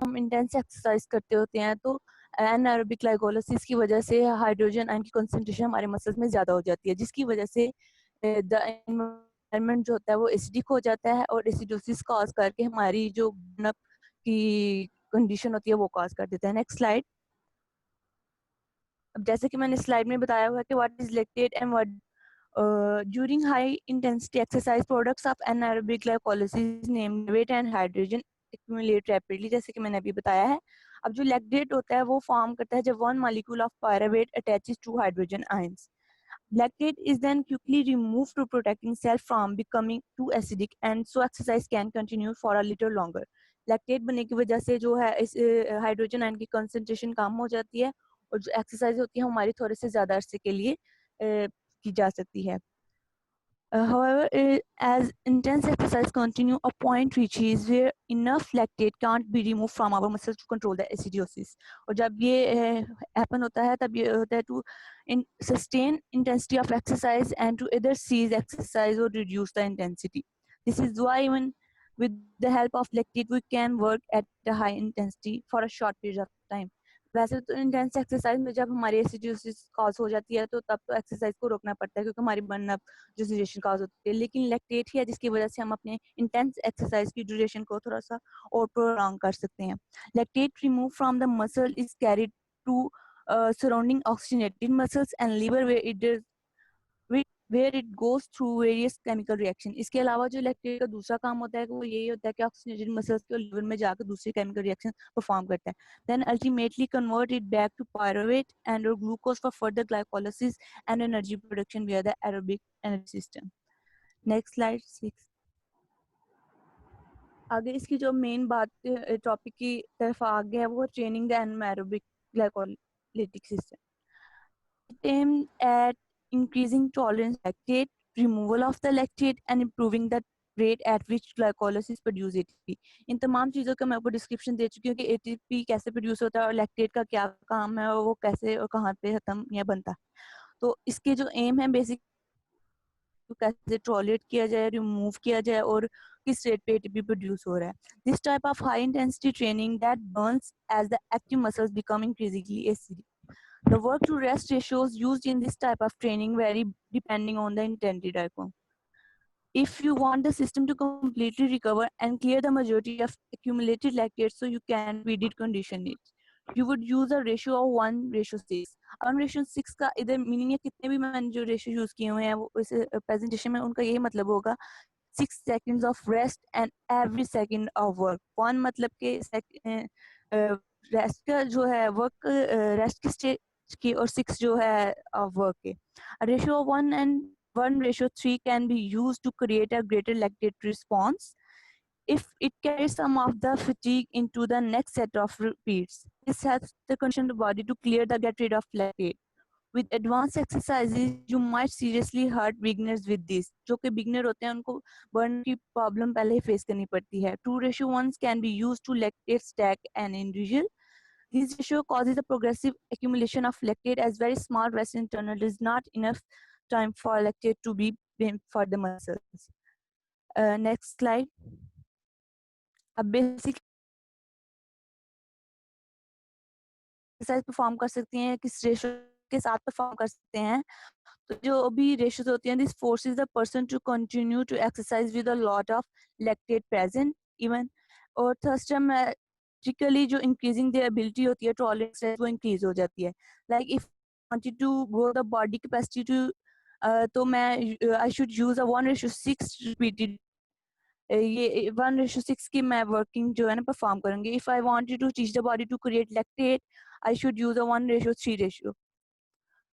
हम intense exercise करते होते हैं तो एनाएरोबिक ग्लाइकोलाइसिस की वजह से हाइड्रोजन आयन की कंसंट्रेशन हमारे मसल्स में ज़्यादा हो जाती है, जिसकी वजह से द एनवायरनमेंट जो होता है वो एसिडिक हो जाता है और एसिडोसिस कॉज करके हमारी जो बर्नअप की कंडीशन होती है वो कॉज कर देता है। Next slide. अब जैसे कि मैंने स्लाइड में बताया हुआ है कि what is lactate and what during high intensity exercise products of anaerobic glycolysis named weight and hydrogen accumulate rapidly, जैसे कि मैंने अभी बताया है। अब जो लैक्टेट होता है वो फॉर्म करता है जब one molecule of pyruvate attaches to hydrogen ions. Lactate is then quickly removed to protecting cell from becoming too acidic and so exercise can continue for a little longer. Lactate बनने की वजह से जो है इस हाइड्रोजन आयन की concentration कम हो जाती है और जो एक्सरसाइज होती है हमारी थोड़े से ज़्यादा अरसे के लिए की जा सकती है। However, as intense exercise continue, a point reaches where enough lactate can't be removed from our muscles to control the acidosis. और जब ये happen होता है तब ये होता है to sustain intensity of exercise and to either cease exercise or reduce the intensity. This is why even with the help of lactate we can work at a high intensity for a short period of time. वैसे तो intense exercise में जब हमारी acidosis cause हो जाती है तो तब तो एक्सरसाइज को रोकना पड़ता है क्योंकि हमारी बर्न जो ड्यूरेशन कॉज होती है, लेकिन लैक्टेट ही है जिसकी वजह से हम अपने इंटेंस एक्सरसाइज की ड्यूरेशन को थोड़ा सा और प्रोलॉन्ग कर सकते हैं। Lactate remove from the muscle is carried to surrounding oxygenated muscles and liver where it goes through various chemical reaction। इसके अलावा जो लैक्टेट का दूसरा काम होता है वो यही होता है कि ऑक्सीजनेटेड मसल्स के लिवर में जाकर दूसरी केमिकल रिएक्शन परफॉर्म करता है, then ultimately convert it back to pyruvate and or glucose for further glycolysis and energy production via the aerobic energy system। Next slide 6। आगे इसकी जो मेन बात टॉपिक की तरफ आगे है वो training the anaerobic glycolytic system. It aimed at increasing tolerance to lactate, removal of the lactate, and improving the rate at which glycolysis produce ATP। इन तमाम चीज़ों का मैं आपको डिस्क्रिप्शन दे चुकी हूँ कि ATP कैसे प्रोड्यूस होता है और लैक्टेट का क्या काम है और वो कैसे और कहाँ पे खत्म या बनता है। तो इसके जो एम है बेसिक तो कैसे टॉलरेट किया जाए, रिमूव किया जाए और किस रेट पे एटीपी प्रोड्यूस हो रहा है। This type of high intensity training that burns as the active muscles become increasingly acidic. The work to rest ratios used in this type of training vary depending on the intensity diagram. If you want the system to completely recover and clear the majority of accumulated lactate so you can feed it condition it, you would use a ratio of 1:6। 1:6 का इधर meaning है कितने भी मैंने जो ratio use किए हुए हैं वो इस प्रेजेंटेशन में उनका यही मतलब होगा 6 seconds of rest and every second of work। 1 मतलब के रेस्ट का जो है वर्क रेस्ट की स्टेज की और 6 जो है वर्क के। Ratio 1 and 1:3 can be used to create a greater lactate response if it carries some of the fatigue into the next set of repeats. This helps the condition the body to clear the get rid of lactate। With advanced exercises you might seriously hurt beginners with this। जो कि beginner होते हैं उनको burn की problem पहले ही face करनी पड़ती है। 2:1 can be used to lactate stack an individual। This ratio causes a progressive accumulation of lactate as very small rest internal is not enough time for lactate to be built for the muscles। Next slide। अब basic exercise perform कर सकती हैं किस ratio के साथ perform कर सकते हैं। तो जो भी ratios होती हैं this forces the person to continue to exercise with a lot of lactate present even। और theoretically जो increasing the ability होती है tolerance वो increase हो जाती है। Like if I wanted to grow the body capacity to तो मैं I should use a 1:6 repeated ये 1:6 की मैं वर्किंग जो है ना परफॉर्म करूंगी। If I wanted to teach the body to create lactate I should use a 1:3 ratio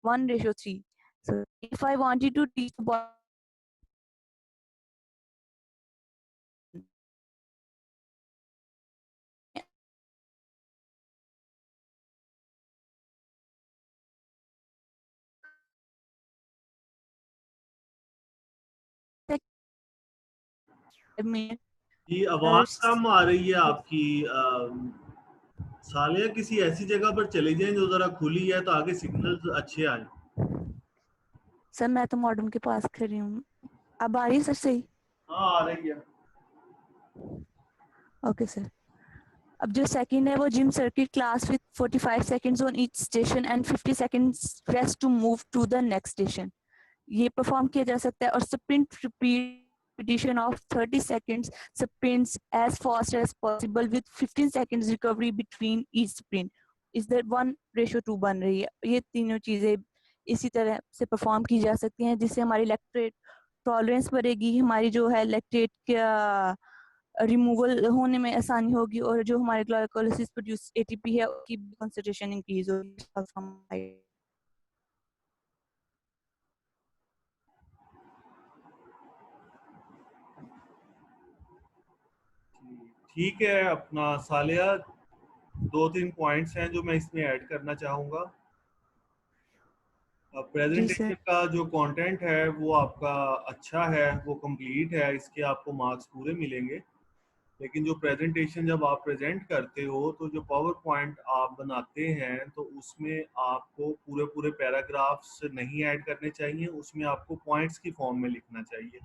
1:3। so if I wanted to teach the body में ये आवाज कम आ रही है आपकी। सालिया किसी ऐसी जगह पर चले जाएं जो जरा खुली है तो आगे सिग्नल अच्छे आए। सर मैं तो मॉडर्न के पास खड़ी हूँ, अब आ रही है सर सही? हाँ आ रही है। Okay sir. अब जो सेकंड है वो gym circuit class with 45 seconds on each station and 50 seconds rest to move to the next station, ये परफॉर्म किया जा सकता है। और sprint repetition of 30 seconds sprints as fast as possible with 15 seconds recovery between each sprint, is that 1:2 बन रही है। ये तीनों चीजें इसी तरह से परफॉर्म की जा सकती हैं जिससे हमारी लैक्टेट टॉलरेंस बढ़ेगी, हमारी जो है लैक्टेट का रिमूवल होने में आसानी होगी और जो हमारे ग्लाइकोलाइसिस प्रोड्यूस एटीपी है उसकी कंसंट्रेशन इंक्रीज होगी। ठीक है अपना सालिया, 2-3 पॉइंट्स हैं जो मैं इसमें ऐड करना चाहूँगा। जी सर। प्रेजेंटेशन का जो कंटेंट है वो आपका अच्छा है, वो कंप्लीट है, इसके आपको मार्क्स पूरे मिलेंगे। लेकिन जो प्रेजेंटेशन जब आप प्रेजेंट करते हो तो जो पावर पॉइंट आप बनाते हैं तो उसमें आपको पूरे पूरे पैराग्राफ्स नहीं ऐड करने चाहिए, उसमें आपको पॉइंट्स की फॉर्म में लिखना चाहिए।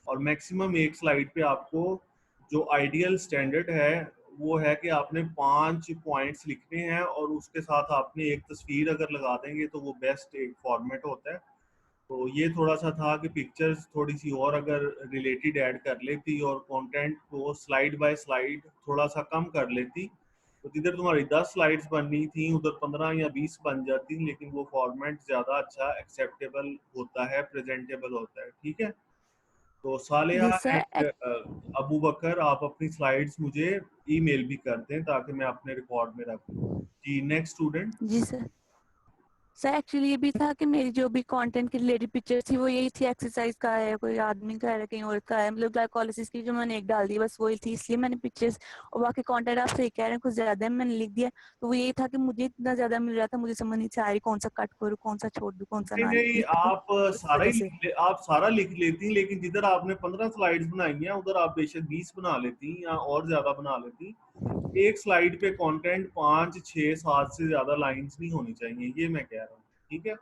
और मैक्सिमम एक स्लाइड पे आपको जो आइडियल स्टैंडर्ड है वो है कि आपने 5 पॉइंट्स लिखने हैं और उसके साथ आपने एक तस्वीर अगर लगा देंगे तो वो बेस्ट एक फॉर्मेट होता है। तो ये थोड़ा सा था कि पिक्चर्स थोड़ी सी और अगर रिलेटेड ऐड कर लेती और कंटेंट को स्लाइड बाय स्लाइड थोड़ा सा कम कर लेती तो जिधर तुम्हारी 10 स्लाइड्स बननी थी उधर 15 या 20 बन जाती, लेकिन वो फॉर्मेट ज़्यादा अच्छा एक्सेप्टेबल होता है, प्रेजेंटेबल होता है। ठीक है, तो सालिया जी सर। एंड अबू बकर आप अपनी स्लाइड्स मुझे ईमेल भी कर दें ताकि मैं अपने रिकॉर्ड में रख लूँ। जी नेक्स्ट स्टूडेंट। जी सर। सर एक्चुअली ये भी था कि मेरी जो भी कंटेंट की रिलेटेड पिक्चर थी वो यही थी, एक्सरसाइज का है, कोई आदमी का है, कहीं और का है, मतलब ग्लाइकोलाइसिस की जो मैंने एक डाल दी बस वही थी, इसलिए मैंने पिक्चर्स और बाकी कंटेंट आप सही कह रहे हैं कुछ ज्यादा मैंने लिख दिया। तो वो यही था कि मुझे इतना ज्यादा मिल रहा था, मुझे समझ नहीं आ रही कौन सा कट करूँ, कौन सा छोड़ दूँ, कौन सा नहीं ना नहीं, लिखूँ, आप इस सारा वजह ही से। आप सारा लिख लेती, लेकिन जिधर आपने 15 स्लाइड्स बनाई हैं उधर आप बेशक 20 बना लेती या और ज्यादा बना लेती। एक स्लाइड पे कंटेंट 5 6 7 से ज्यादा लाइंस नहीं होनी चाहिए, ये मैं कह रहा हूँ। ठीक है,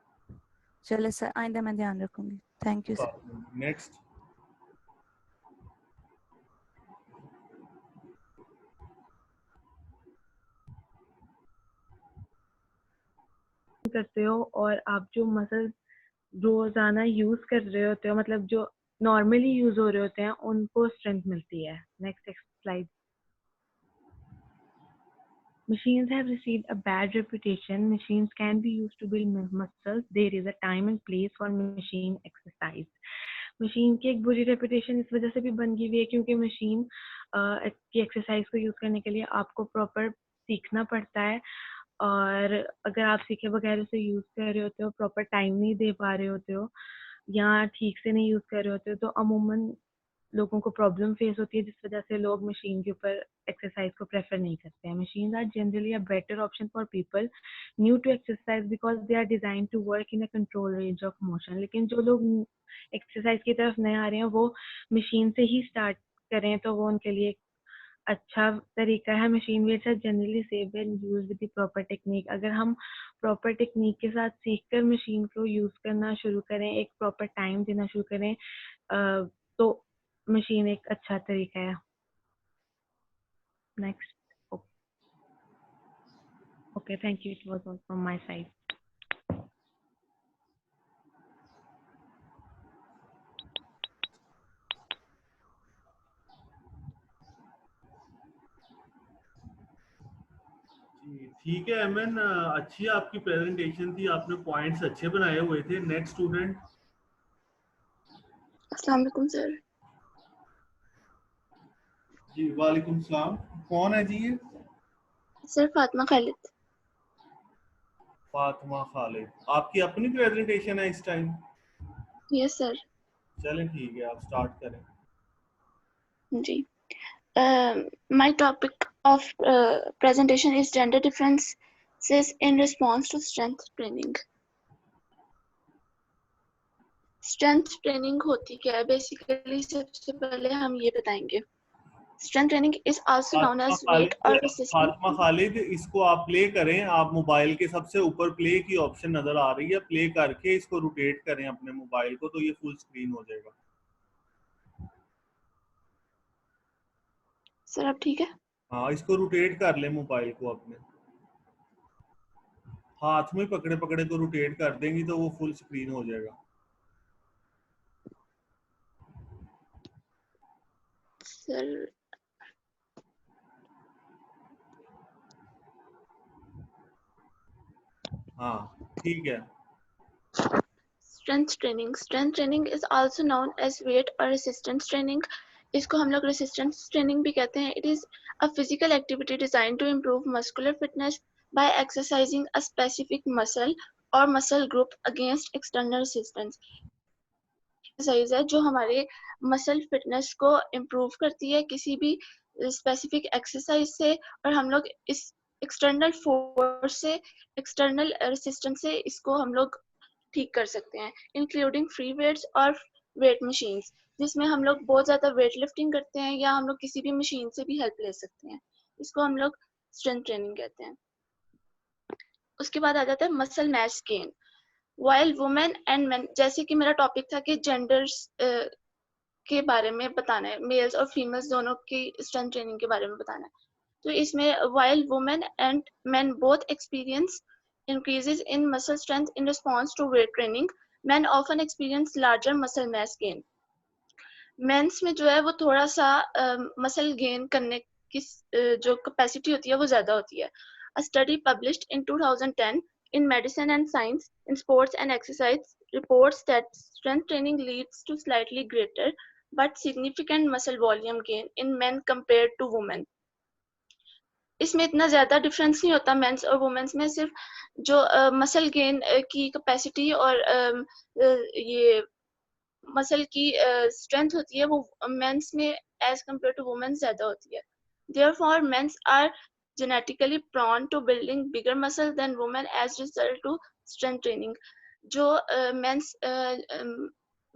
चलो सर आइंदा मैं ध्यान रखूंगी। Thank you sir. नेक्स्ट। करते हो और आप जो मसल रोजाना यूज कर रहे होते हो, मतलब जो नॉर्मली यूज हो रहे होते हैं, उनको स्ट्रेंथ मिलती है। Next slide. Machines have received a bad reputation. Machines can be used to build muscles. There is a time and place for machine exercise. Machine की एक बुरी रेपुटेशन इस वजह से भी बन गई हुई है क्योंकि मशीन की एक्सरसाइज को यूज करने के लिए आपको प्रॉपर सीखना पड़ता है, और अगर आप सीखे बगैर उसे यूज कर रहे होते हो, प्रॉपर टाइम नहीं दे पा रहे होते हो या ठीक से नहीं यूज कर रहे होते हो, तो अमूमन लोगों को प्रॉब्लम फेस होती है, जिस वजह से लोग मशीन के ऊपर एक्सरसाइज को प्रेफर नहीं करते हैं। Machine are generally a better option for people new to exercise because they are design to work in a control range of motion. लेकिन जो लोग एक्सरसाइज की तरफ नए आ रहे हैं वो मशीन से ही स्टार्ट करें तो वो उनके लिए अच्छा तरीका है। Machine weights are generally safe when used with the proper technique. अगर हम प्रॉपर टेक्निक के साथ सीखकर मशीन को यूज करना शुरू करें, एक प्रॉपर टाइम देना शुरू करें, तो मशीन एक अच्छा तरीका है। Next. Okay, thank you, it was all from my side. ठीक है एमएन, अच्छी आपकी प्रेजेंटेशन थी, आपने पॉइंट्स अच्छे बनाए हुए थे। Next student. अस्सलाम वालेकुम सर। जी वालेकुम सलाम, कौन है जी ये? सर फातिमा खालिद। फातिमा खालिद, आपकी अपनी प्रेजेंटेशन है इस टाइम? Yes sir. चलें ठीक है, आप स्टार्ट करें। जी। My topic of presentation is gender differences in response to strength training. Strength training होती क्या है? बेसिकली सबसे पहले हम ये बताएंगे। Strength training is also known as weight or फातिमा रेसिस्टेंस। खालिद, इसको आप प्ले करें, आप मोबाइल के सबसे ऊपर प्ले की ऑप्शन नजर आ रही है, प्ले करके इसको रोटेट करें अपने मोबाइल को तो ये फुल स्क्रीन हो जाएगा। सर अब ठीक है? हाँ, इसको रोटेट कर ले मोबाइल को अपने हाथ में पकड़े पकड़े तो रोटेट कर देंगी तो वो फुल स्क्रीन हो जाएगा। सर हाँ ठीक है। Strength training is also known as weight और रेसिस्टेंस ट्रेनिंग। इसको हम लोग रेसिस्टेंस ट्रेनिंग भी कहते हैं। It is a physical activity design to improve muscular fitness by exercising a specific muscle और muscle group against external resistance. Exercise है जो हमारे मसल फिटनेस को इम्प्रूव करती है किसी भी स्पेसिफिक एक्सरसाइज से, और हम लोग इस एक्सटर्नल फोर्स से, एक्सटर्नल रेसिस्टेंस से इसको हम लोग ठीक कर सकते हैं, इंक्लूडिंग फ्री वेट्स और वेट मशीन्स, जिसमें हम लोग बहुत ज्यादा वेट लिफ्टिंग करते हैं या हम लोग किसी भी मशीन से भी हेल्प ले सकते हैं। इसको हम लोग स्ट्रेंथ ट्रेनिंग कहते हैं। उसके बाद आ जाता है muscle mass gain. While women and main, जैसे कि मेरा टॉपिक था कि जेंडर्स के बारे में बताना है, मेल्स और फीमेल्स दोनों की स्ट्रेंथ ट्रेनिंग के बारे में बताना है। तो इसमें while women and main both experience increases in muscle strength in response to weight training, men often experience larger muscle mass gain. Men's में जो है वो थोड़ा सा मसल गेन करने की जो कैपेसिटी होती है वो ज्यादा होती है। A study published in 2010 in Medicine and Science in Sports and Exercise reports that strength training leads to slightly greater but significant muscle volume gain in men compared to women. इसमें इतना ज्यादा difference नहीं होता mains और women's में, सिर्फ जो muscle gain की कैपेसिटी और ये मसल की स्ट्रेंथ होती है वो मेंस में एज कम्पेयर टू वुमेन्स ज्यादा होती है। Therefore, men are genetically prone to building bigger muscle than women as result to strength training. जो मेंस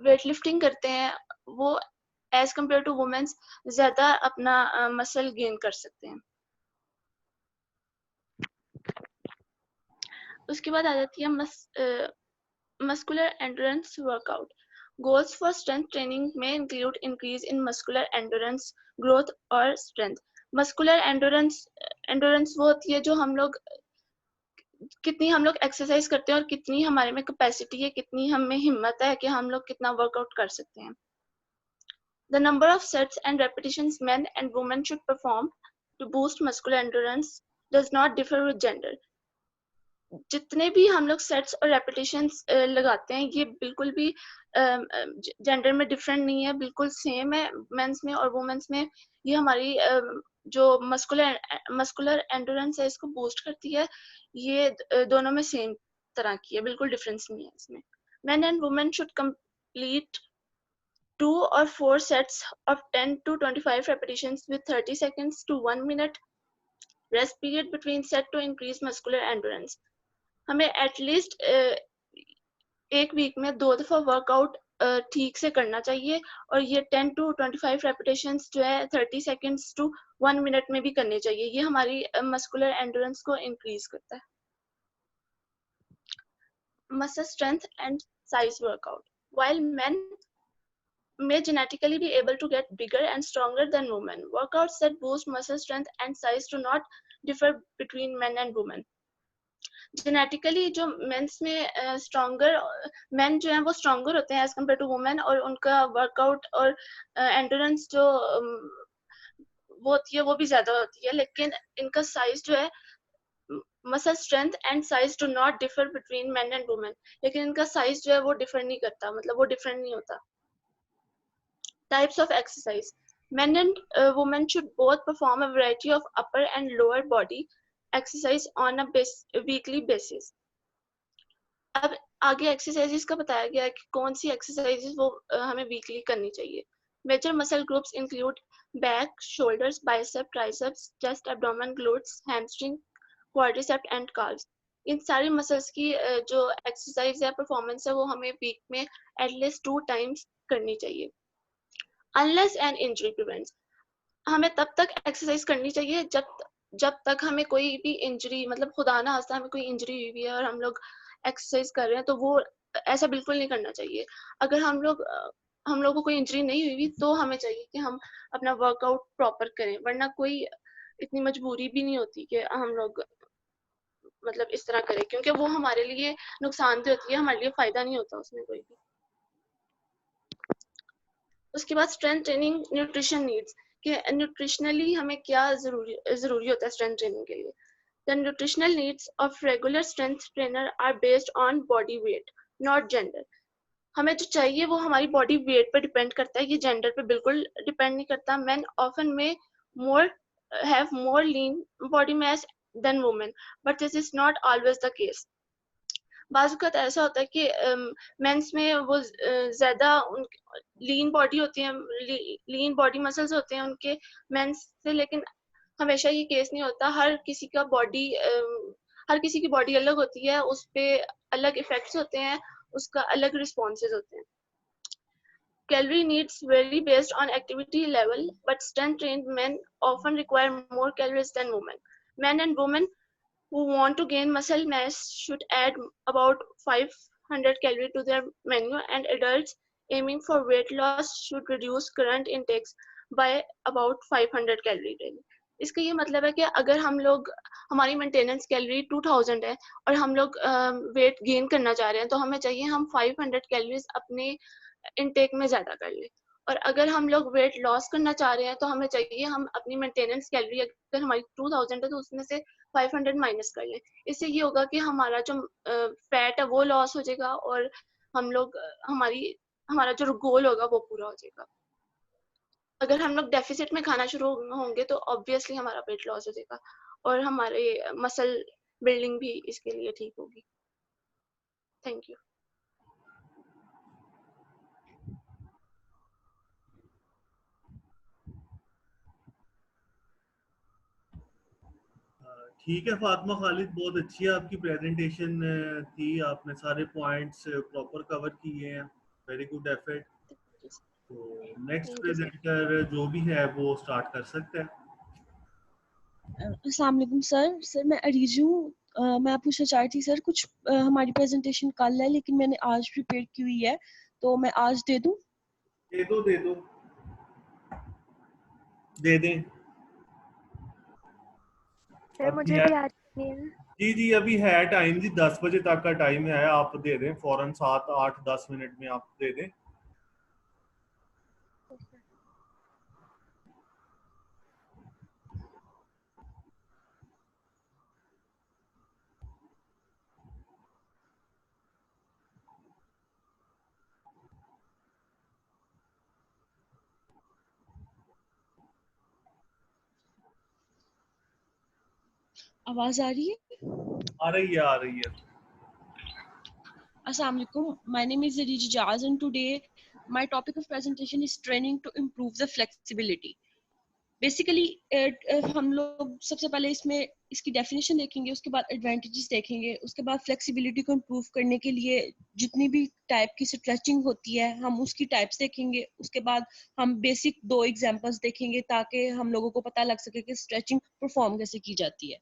वेट लिफ्टिंग करते हैं वो एज कम्पेयर टू वुमेन्स ज्यादा अपना मसल गेन कर सकते हैं। उसके बाद आ जाती है muscular endurance workout. Goals for strength training may include increase in muscular endurance, growth और strength. Muscular endurance वो होती है जो हम लोग कितनी हम लोग एक्सरसाइज करते हैं और कितनी हमारे में कैपेसिटी है, कितनी हमें हिम्मत है कि हम लोग कितना वर्कआउट कर सकते हैं। The number of sets and repetitions men and women should perform to boost muscular endurance does not differ with gender. जितने भी हम लोग सेट्स और रेपिटेशंस लगाते हैं ये बिल्कुल भी जेंडर में डिफरेंट नहीं है, बिल्कुल सेम है मेंस में और वुमेन्स में। ये हमारी जो मस्कुलर एंडोरेंस है इसको बूस्ट करती है, ये दोनों में सेम तरह की है, बिल्कुल डिफरेंस नहीं है इसमें। Main and women should complete 2 or 4 sets of 10 to 25 repetitions with 30 seconds to 1 minute rest period between set to increase muscular endurance. हमें एटलीस्ट एक वीक में 2 दफा वर्कआउट ठीक से करना चाहिए और ये 10 to 25 रेपिटेशंस जो है 30 सेकेंड्स टू 1 मिनट में भी करने चाहिए। ये हमारी मस्कुलर एंडोरेंस को इंक्रीज करता है। Muscle strength and size workout. While men may genetically be able to get bigger and stronger than women, workouts that boost muscle strength and size do not differ between men and women. Genetically जो mains में stronger main जो हैं वो stronger होते हैं as compare to women, और उनका workout और एंडोरेंस जो वो होती है वो भी ज्यादा होती है, लेकिन इनका साइज जो है muscle strength and size do not differ between main and women, लेकिन इनका साइज जो है वो डिफर नहीं करता, मतलब वो डिफरेंट नहीं होता। Types of exercise. Men and women should both perform a variety of upper and lower body exercise on a weekly basis. अब आगे एक्सरसाइजेस का बताया गया है कि कौन सी एक्सरसाइजेस वो हमें वीकली करनी चाहिए। Major muscle groups include back, shoulders, bicep, triceps, chest, abdomen, glutes, hamstring, quadriceps and calves. इन सारी मसल्स की जो एक्सरसाइज है, परफॉर्मेंस है, वो हमें वीक में एटलीस्ट 2 टाइम्स करनी चाहिए। अनलेस एन इंजरी प्रिवेंट्स, हमें तब तक एक्सरसाइज करनी चाहिए जब तक हमें कोई भी इंजरी, मतलब खुदा ना खास्ता हमें कोई इंजरी हुई है और हम लोग एक्सरसाइज कर रहे हैं, तो वो ऐसा बिल्कुल नहीं करना चाहिए। अगर हम लोगों को कोई इंजरी नहीं हुई तो हमें चाहिए कि हम अपना वर्कआउट प्रॉपर करें, वरना कोई इतनी मजबूरी भी नहीं होती कि हम लोग मतलब इस तरह करें, क्योंकि वो हमारे लिए नुकसान तो होती है, हमारे लिए फायदा नहीं होता उसमें कोई भी। उसके बाद स्ट्रेंथ ट्रेनिंग न्यूट्रिशन नीड्स, कि न्यूट्रिशनली हमें क्या जरूरी होता है स्ट्रेंथ ट्रेनिंग के लिए। The nutritional needs of regular strength trainer are based on body weight not gender. हमें जो चाहिए वो हमारी बॉडी वेट पे डिपेंड करता है, ये जेंडर पे बिल्कुल डिपेंड नहीं करता। मेन ऑफन में more have more lean body mass than women, but this is not always the case. बाज़ ऐसा होता है कि मेंस में वो ज्यादा लीन बॉडी होती है, लीन बॉडी मसल्स होते हैं उनके मेंस से, लेकिन हमेशा ये केस नहीं होता। हर किसी की बॉडी अलग होती है, उस पे अलग इफेक्ट्स होते हैं, उसका अलग रिस्पॉन्सेज होते हैं। Calorie needs vary based on activity level, but strength-trained men often require more calories than women. Men and women who want to gain muscle mass should add about 500 calories to their menu, and adults aiming for weight loss should reduce current intakes by about 500 calories daily. इसका ये मतलब है कि अगर हम लोग हमारी maintenance calorie 2000 है और हम लोग वेट गेन करना चाह रहे हैं, तो हमें चाहिए हम 500 कैलोरीज अपने इनटेक में ज्यादा कर लें। और अगर हम लोग वेट लॉस करना चाह रहे हैं तो हमें चाहिए हम अपनी मेंटेनेंस कैलोरी अगर हमारी 2000 है तो उसमें से 500 माइनस कर लें। इससे ये होगा कि हमारा जो फैट है वो लॉस हो जाएगा और हम लोग हमारा जो गोल होगा वो पूरा हो जाएगा। अगर हम लोग डेफिसिट में खाना शुरू होंगे तो ऑब्वियसली हमारा वेट लॉस हो जाएगा और हमारे मसल बिल्डिंग भी इसके लिए ठीक होगी। Thank you. ठीक है फातिमा खालिद, बहुत अच्छी है आपकी प्रेजेंटेशन थी, आपने सारे पॉइंट्स प्रॉपर कवर किए हैं। Very good effort. तो नेक्स्ट प्रेजेंटर जो भी है वो स्टार्ट कर सकता है। अस्सलाम वालेकुम सर मैं अरीज हूँ। मैं पूछना चाह रही थी सर, कुछ हमारी प्रेजेंटेशन कल है लेकिन मैंने आज प्रिपेयर की हुई है, तो मैं आज दे दूँ? दे दें। सर मुझे भी आज नहीं है। जी अभी है टाइम जी, 10 बजे तक का टाइम है, आप दे दें फौरन, 7 8 10 मिनट में आप दे दें। आवाज आ रही है? आ रही है। Assalamu alaikum. My name is Arij Jaz and today my topic of presentation is training to improve the flexibility. Basically हम लोग सबसे पहले इसमें इसकी डेफिनेशन देखेंगे, उसके बाद एडवांटेजेस देखेंगे, उसके बाद फ्लेक्सिबिलिटी को इम्प्रूव करने के लिए जितनी भी टाइप की स्ट्रेचिंग होती है हम उसकी टाइप्स देखेंगे। उसके बाद हम बेसिक 2 एग्जांपल्स देखेंगे ताकि हम लोगों को पता लग सके कि स्ट्रेचिंग परफॉर्म कैसे की जाती है।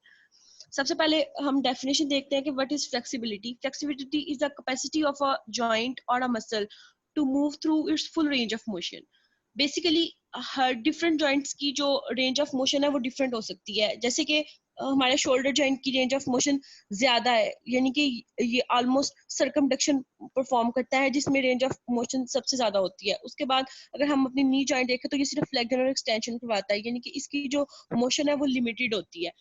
सबसे पहले हम डेफिनेशन देखते हैं कि what is flexibility. Flexibility is the capacity of a joint और a muscle to move through its full range of motion. Basically हर डिफरेंट जॉइंट्स की जो रेंज ऑफ मोशन है वो डिफरेंट हो सकती है। जैसे कि हमारे शोल्डर जॉइंट की रेंज ऑफ मोशन ज्यादा है, यानी कि ये ऑलमोस्ट सर्कमडक्शन परफॉर्म करता है जिसमें रेंज ऑफ मोशन सबसे ज्यादा होती है। उसके बाद अगर हम अपनी नी जॉइंट देखें तो ये सिर्फ फ्लेक्शन और एक्सटेंशन करवाता है, यानी कि इसकी जो मोशन है वो लिमिटेड होती है।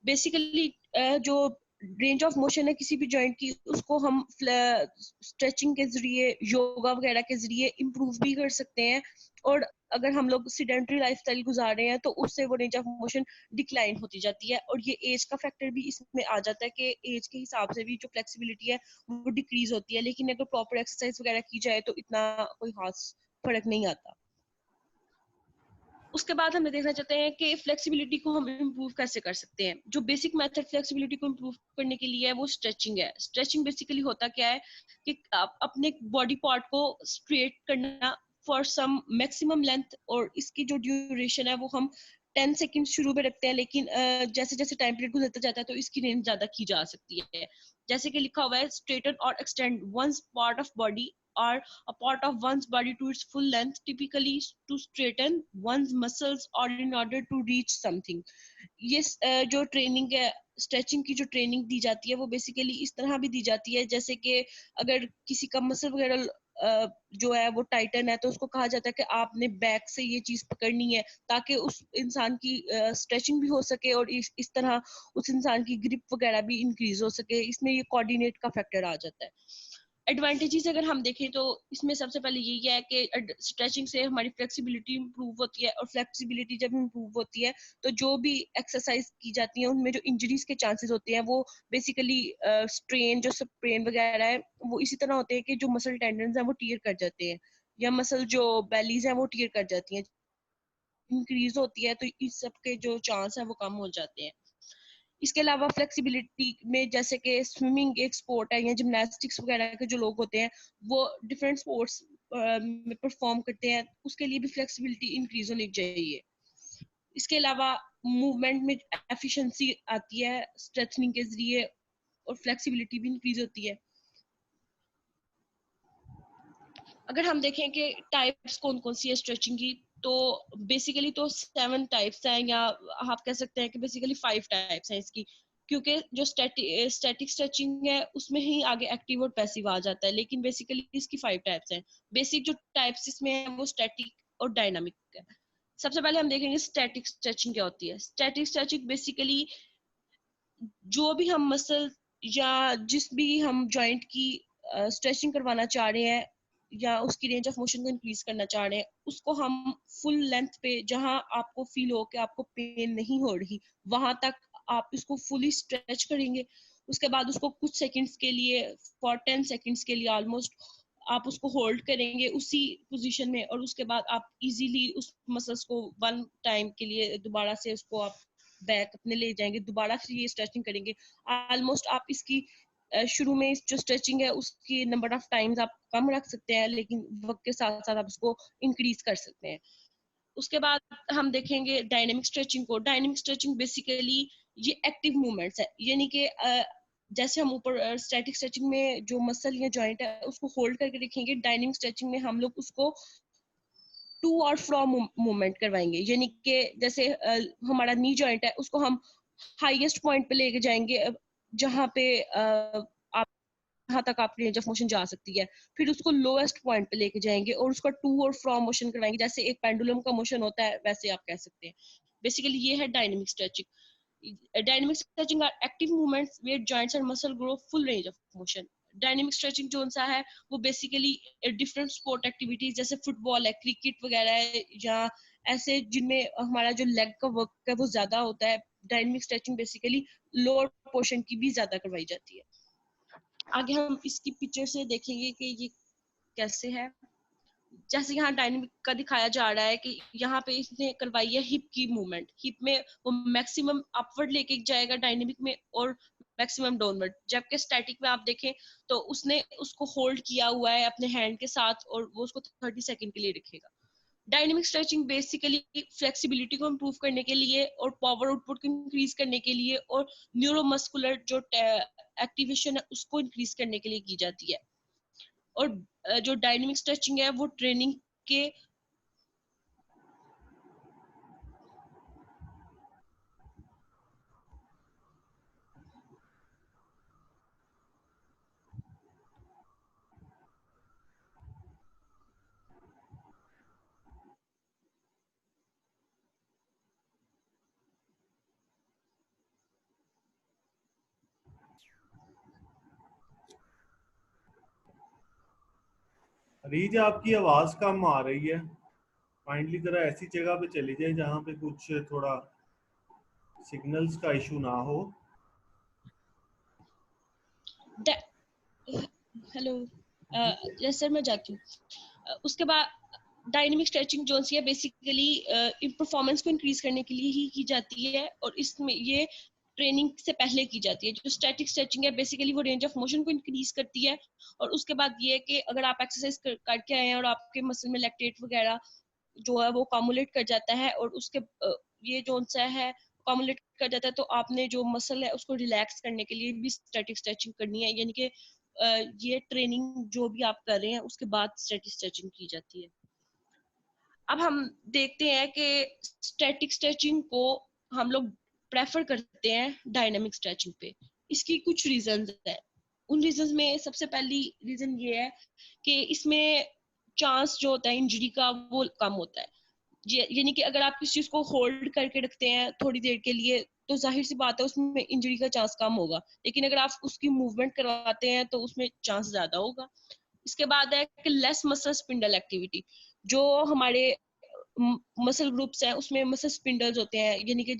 बेसिकली जो रेंज ऑफ मोशन है किसी भी जॉइंट की उसको हम स्ट्रेचिंग के जरिए, योगा वगैरह के जरिए इम्प्रूव भी कर सकते हैं। और अगर हम लोग सीडेंटरी लाइफस्टाइल गुजार रहे हैं तो उससे वो रेंज ऑफ मोशन डिक्लाइन होती जाती है। और ये एज का फैक्टर भी इसमें आ जाता है कि एज के हिसाब से भी जो फ्लेक्सिबिलिटी है वो डिक्रीज होती है, लेकिन अगर प्रॉपर एक्सरसाइज वगैरह की जाए तो इतना कोई खास फर्क नहीं आता। उसके बाद हम देखना चाहते हैं कि फ्लेक्सिबिलिटी को हम इम्प्रूव कैसे कर सकते हैं। जो बेसिक मेथड फ्लेक्सिबिलिटी को इम्प्रूव करने के लिए है वो स्ट्रेचिंग है। स्ट्रेचिंग बेसिकली होता क्या है कि आप अपने बॉडी पार्ट को स्ट्रेट करना फॉर सम मैक्सिमम लेंथ, और इसकी जो ड्यूरेशन है वो हम 10 सेकंड शुरू में रखते हैं, लेकिन जैसे जैसे टाइम पीरियड गुजरता जाता है तो इसकी रेंज ज्यादा की जा सकती है। जैसे कि लिखा हुआ है स्ट्रेटन और extend one's part of body or a part of one's body to its full length, typically to straighten one's muscles or in order to reach something. ये जो ट्रेनिंग है, स्ट्रेचिंग की जो ट्रेनिंग दी जाती है वो बेसिकली इस तरह भी दी जाती है, जैसे कि अगर किसी का मसल वगैरह जो है वो टाइटन है तो उसको कहा जाता है कि आपने बैक से ये चीज पकड़नी है ताकि उस इंसान की स्ट्रेचिंग भी हो सके और इस तरह उस इंसान की ग्रिप वगैरह भी इंक्रीज हो सके। इसमें ये कोऑर्डिनेट का फैक्टर आ जाता है। एडवांटेजेस अगर हम देखें तो इसमें सबसे पहले यही है कि स्ट्रेचिंग से हमारी फ्लेक्सिबिलिटी इंप्रूव होती है, और फ्लेक्सिबिलिटी जब इंप्रूव होती है तो जो भी एक्सरसाइज की जाती है उनमें जो इंजरीज के चांसेस होते हैं वो बेसिकली स्ट्रेन जो स्प्रेन वगैरह है वो इसी तरह होते हैं कि जो मसल टेंडन्स हैं वो टीयर कर जाते हैं, या मसल जो बेलीज हैं वो टीयर कर जाती हैं। इंक्रीज होती है तो इस सब के जो चांस है वो कम हो जाते हैं। इसके अलावा फ्लेक्सिबिलिटी में जैसे कि स्विमिंग एक स्पोर्ट है या जिम्नास्टिक्स वगैरह के जो लोग होते हैं वो डिफरेंट स्पोर्ट्स में परफॉर्म करते हैं, उसके लिए भी फ्लेक्सिबिलिटी इंक्रीज होनी चाहिए। इसके अलावा मूवमेंट में एफिशिएंसी आती है स्ट्रेचनिंग के जरिए, और फ्लेक्सिबिलिटी भी इंक्रीज होती है। अगर हम देखें कि टाइप्स कौन कौन सी है स्ट्रेचिंग की, तो बेसिकली तो 7 टाइप्स हैं, या आप कह सकते हैं कि बेसिकली 5 टाइप्स हैं इसकी, क्योंकि जो स्टैटिक स्ट्रेचिंग है उसमें ही आगे एक्टिव और पैसिव आ जाता है, लेकिन बेसिकली इसकी 5 टाइप्स हैं। बेसिक जो टाइप्स इसमें है वो स्टैटिक और डायनामिक है। सबसे पहले हम देखेंगे स्टैटिक स्ट्रेचिंग क्या होती है। स्टैटिक स्ट्रेचिंग बेसिकली जो भी हम मसल या जिस भी हम जॉइंट की स्ट्रेचिंग करवाना चाह रहे हैं या उसकी रेंज ऑफ मोशन को इंक्रीज करना चाह रहे हैं, उसको हम फुल लेंथ पे जहां आपको फील हो कि आपको पेन नहीं हो रही वहां तक आप इसको फुली स्ट्रेच करेंगे। उसके बाद उसको कुछ सेकंड्स के लिए, फॉर 10 सेकंड्स के लिए ऑलमोस्ट आप उसको होल्ड करेंगे उसी पोजीशन में, और उसके बाद आप इजीली उस मसल्स को वन टाइम के लिए दोबारा से उसको आप बैक अपने ले जाएंगे, दोबारा से ये स्ट्रेचिंग करेंगे। ऑलमोस्ट आप इसकी शुरू में जो स्ट्रेचिंग है उसकी नंबर ऑफ टाइम्स आप कम रख सकते हैं, लेकिन वक्त के साथ साथ आप उसको इंक्रीज कर सकते हैं। उसके बाद हम देखेंगे डायनेमिक स्ट्रेचिंग को। डायनेमिक स्ट्रेचिंग बेसिकली ये एक्टिव मूवमेंट्स है, यानी कि जैसे हम ऊपर स्टैटिक स्ट्रेचिंग में जो मसल या जॉइंट है उसको होल्ड करके रखेंगे, डायनेमिक स्ट्रेचिंग में हम लोग उसको टू और फ्रॉम मूवमेंट करवाएंगे, यानी कि जैसे हमारा नी जॉइंट है उसको हम हाईएस्ट पॉइंट पे लेके जाएंगे जहां पे आप जहां तक आप रेंज ऑफ मोशन जा सकती है, फिर उसको लोएस्ट पॉइंट पे लेके जाएंगे और उसका टू और फ्रॉम मोशन करवाएंगे, जैसे एक पेंडुलम का मोशन होता है वैसे आप कह सकते हैं। बेसिकली ये है dynamic stretching. Dynamic stretching are active movements where joints and muscle grow full range of motion. Dynamic stretching जो सा है वो बेसिकली डिफरेंट स्पोर्ट एक्टिविटीज जैसे फुटबॉल है, क्रिकेट वगैरह है, या ऐसे जिनमें हमारा जो लेग का वर्क है वो ज्यादा होता है, dynamic stretching basically lower portion की भी ज्यादा करवाई जाती है। आगे हम इसकी पिक्चर से देखेंगे कि ये कैसे है। जैसे यहाँ डायनेमिक का दिखाया जा रहा है कि यहाँ पे इसने करवाई है हिप की मूवमेंट। हिप में वो मैक्सिमम अपवर्ड लेके जाएगा डायनेमिक में और मैक्सिमम डाउनवर्ड, जबकि स्टैटिक में आप देखें तो उसने उसको होल्ड किया हुआ है अपने हैंड के साथ और वो उसको 30 सेकंड के लिए रखेगा। डायनेमिक स्ट्रेचिंग बेसिकली फ्लेक्सिबिलिटी को इम्प्रूव करने के लिए और पावर आउटपुट को इंक्रीज करने के लिए और न्यूरोमस्कुलर जो एक्टिवेशन है उसको इंक्रीज करने के लिए की जाती है। और जो डायनेमिक स्ट्रेचिंग है वो ट्रेनिंग के रीज आपकी आवाज कम आ रही है, काइंडली जरा ऐसी जगह पे चली जाए जहाँ पे कुछ थोड़ा सिग्नल्स का इशू ना हो। हेलो, यस सर मैं जाती हूँ। उसके बाद डायनेमिक स्ट्रेचिंग जो सी है बेसिकली परफॉर्मेंस को इंक्रीज करने के लिए ही की जाती है और इसमें ये ट्रेनिंग से पहले की जाती है। जो स्टैटिक स्ट्रेचिंग है बेसिकली वो रेंज ऑफ मोशन को इंक्रीज करती है और उसके बाद ये है कि अगर आप एक्सरसाइज करके आए हैं और आपके मसल में लैक्टेट वगैरह जो है वो कम्युलेट कर जाता है और उसके ये जो सा है अकोमोडेट कर जाता है, तो आपने जो मसल है उसको रिलैक्स करने के लिए भी स्टैटिक स्ट्रेचिंग करनी है, यानी कि ये ट्रेनिंग जो भी आप कर रहे हैं उसके बाद स्टैटिक स्ट्रेचिंग की जाती है। अब हम देखते हैं कि स्टैटिक स्ट्रेचिंग को हम लोग प्रेफर करते हैं डायनामिक स्ट्रेचिंग पे। इसकी कुछ रीजंस है। उन रीजंस में सबसे पहली रीजन ये है कि इसमें चांस जो होता है इंजरी का वो कम होता है। यानी कि अगर आप किसी चीज को होल्ड करके रखते हैं थोड़ी देर के लिए तो जाहिर सी बात है उसमें इंजरी का चांस कम होगा, लेकिन अगर आप उसकी मूवमेंट करवाते हैं तो उसमें चांस ज्यादा होगा। इसके बाद है कि लेस मसल स्पिंडल एक्टिविटी। जो हमारे मसल ग्रुप्स हैं उसमें मसल स्पिंडल्स होते हैं, यानी कि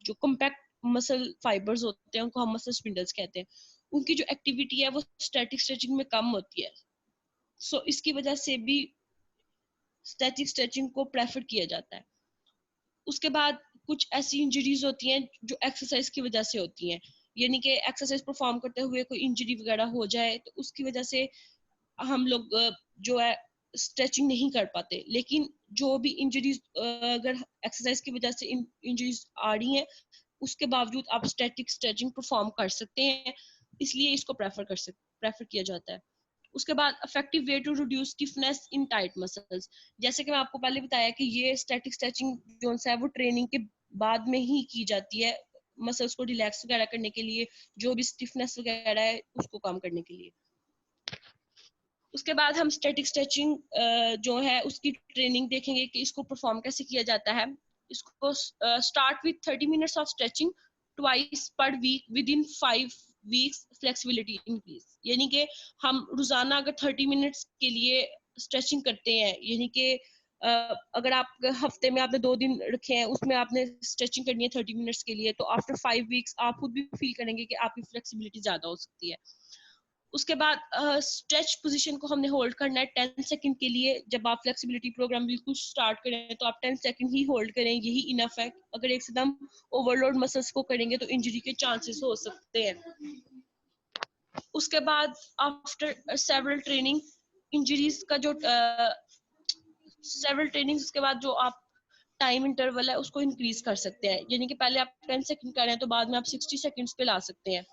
जो कॉम्पैक्ट मसल फाइबर्स होते हैं उनको हम मसल स्पिंडल्स कहते हैं। उनकी जो एक्टिविटी है वो स्टैटिक स्ट्रेचिंग में कम होती है। सो इसकी वजह से भी स्टैटिक स्ट्रेचिंग को प्रेफर किया जाता है। उसके बाद कुछ ऐसी इंजरीज होती हैं जो एक्सरसाइज की वजह से होती हैं, यानी कि एक्सरसाइज परफॉर्म करते हुए कोई इंजरी वगैरह हो जाए तो उसकी वजह से हम लोग जो है स्ट्रेचिंग नहीं कर पाते। लेकिन जो भी इंजरीज अगर एक्सरसाइज की वजह से इंजरीज आ रही हैं उसके बावजूद आप स्टैटिक स्ट्रेचिंग परफॉर्म कर सकते हैं, इसलिए इसको प्रेफर किया जाता है। उसके बाद effective way to reduce stiffness in tight muscles. जैसे कि मैं आपको पहले बताया कि ये स्टैटिक स्ट्रेचिंग जो है वो ट्रेनिंग के बाद में ही की जाती है, मसल्स को रिलैक्स वगैरह करने के लिए, जो भी स्टिफनेस वगैरह है उसको कम करने के लिए। उसके बाद हम स्टैटिक स्ट्रेचिंग जो है उसकी ट्रेनिंग देखेंगे कि इसको परफॉर्म कैसे किया जाता है। इसको start with 30 minutes of stretching twice per week with in 5 weeks flexibility increase. यानी कि हम रोजाना अगर 30 मिनट्स के लिए स्ट्रेचिंग करते हैं, यानी कि अगर आप हफ्ते में आपने 2 दिन रखे हैं उसमें आपने स्ट्रेचिंग करनी है 30 मिनट्स के लिए, तो आफ्टर 5 वीक्स आप खुद भी फील करेंगे कि आपकी फ्लेक्सिबिलिटी ज्यादा हो सकती है। उसके बाद स्ट्रेच पोजीशन को हमने होल्ड करना है 10 सेकंड के लिए। जब आप फ्लेक्सिबिलिटी प्रोग्राम बिल्कुल स्टार्ट करें तो आप 10 सेकंड ही होल्ड करें, यही इनफ है। अगर एकदम ओवरलोड मसल्स को करेंगे तो इंजरी के चांसेस हो सकते हैं। उसके बाद आफ्टर सेवरल ट्रेनिंग इंजरीज का जो सेवरल ट्रेनिंग्स के बाद जो आप टाइम इंटरवल है उसको इंक्रीज कर सकते हैं, यानी कि पहले आप 10 सेकंड कर रहे हैं तो बाद में आप 60 सेकंड्स पे ला सकते हैं।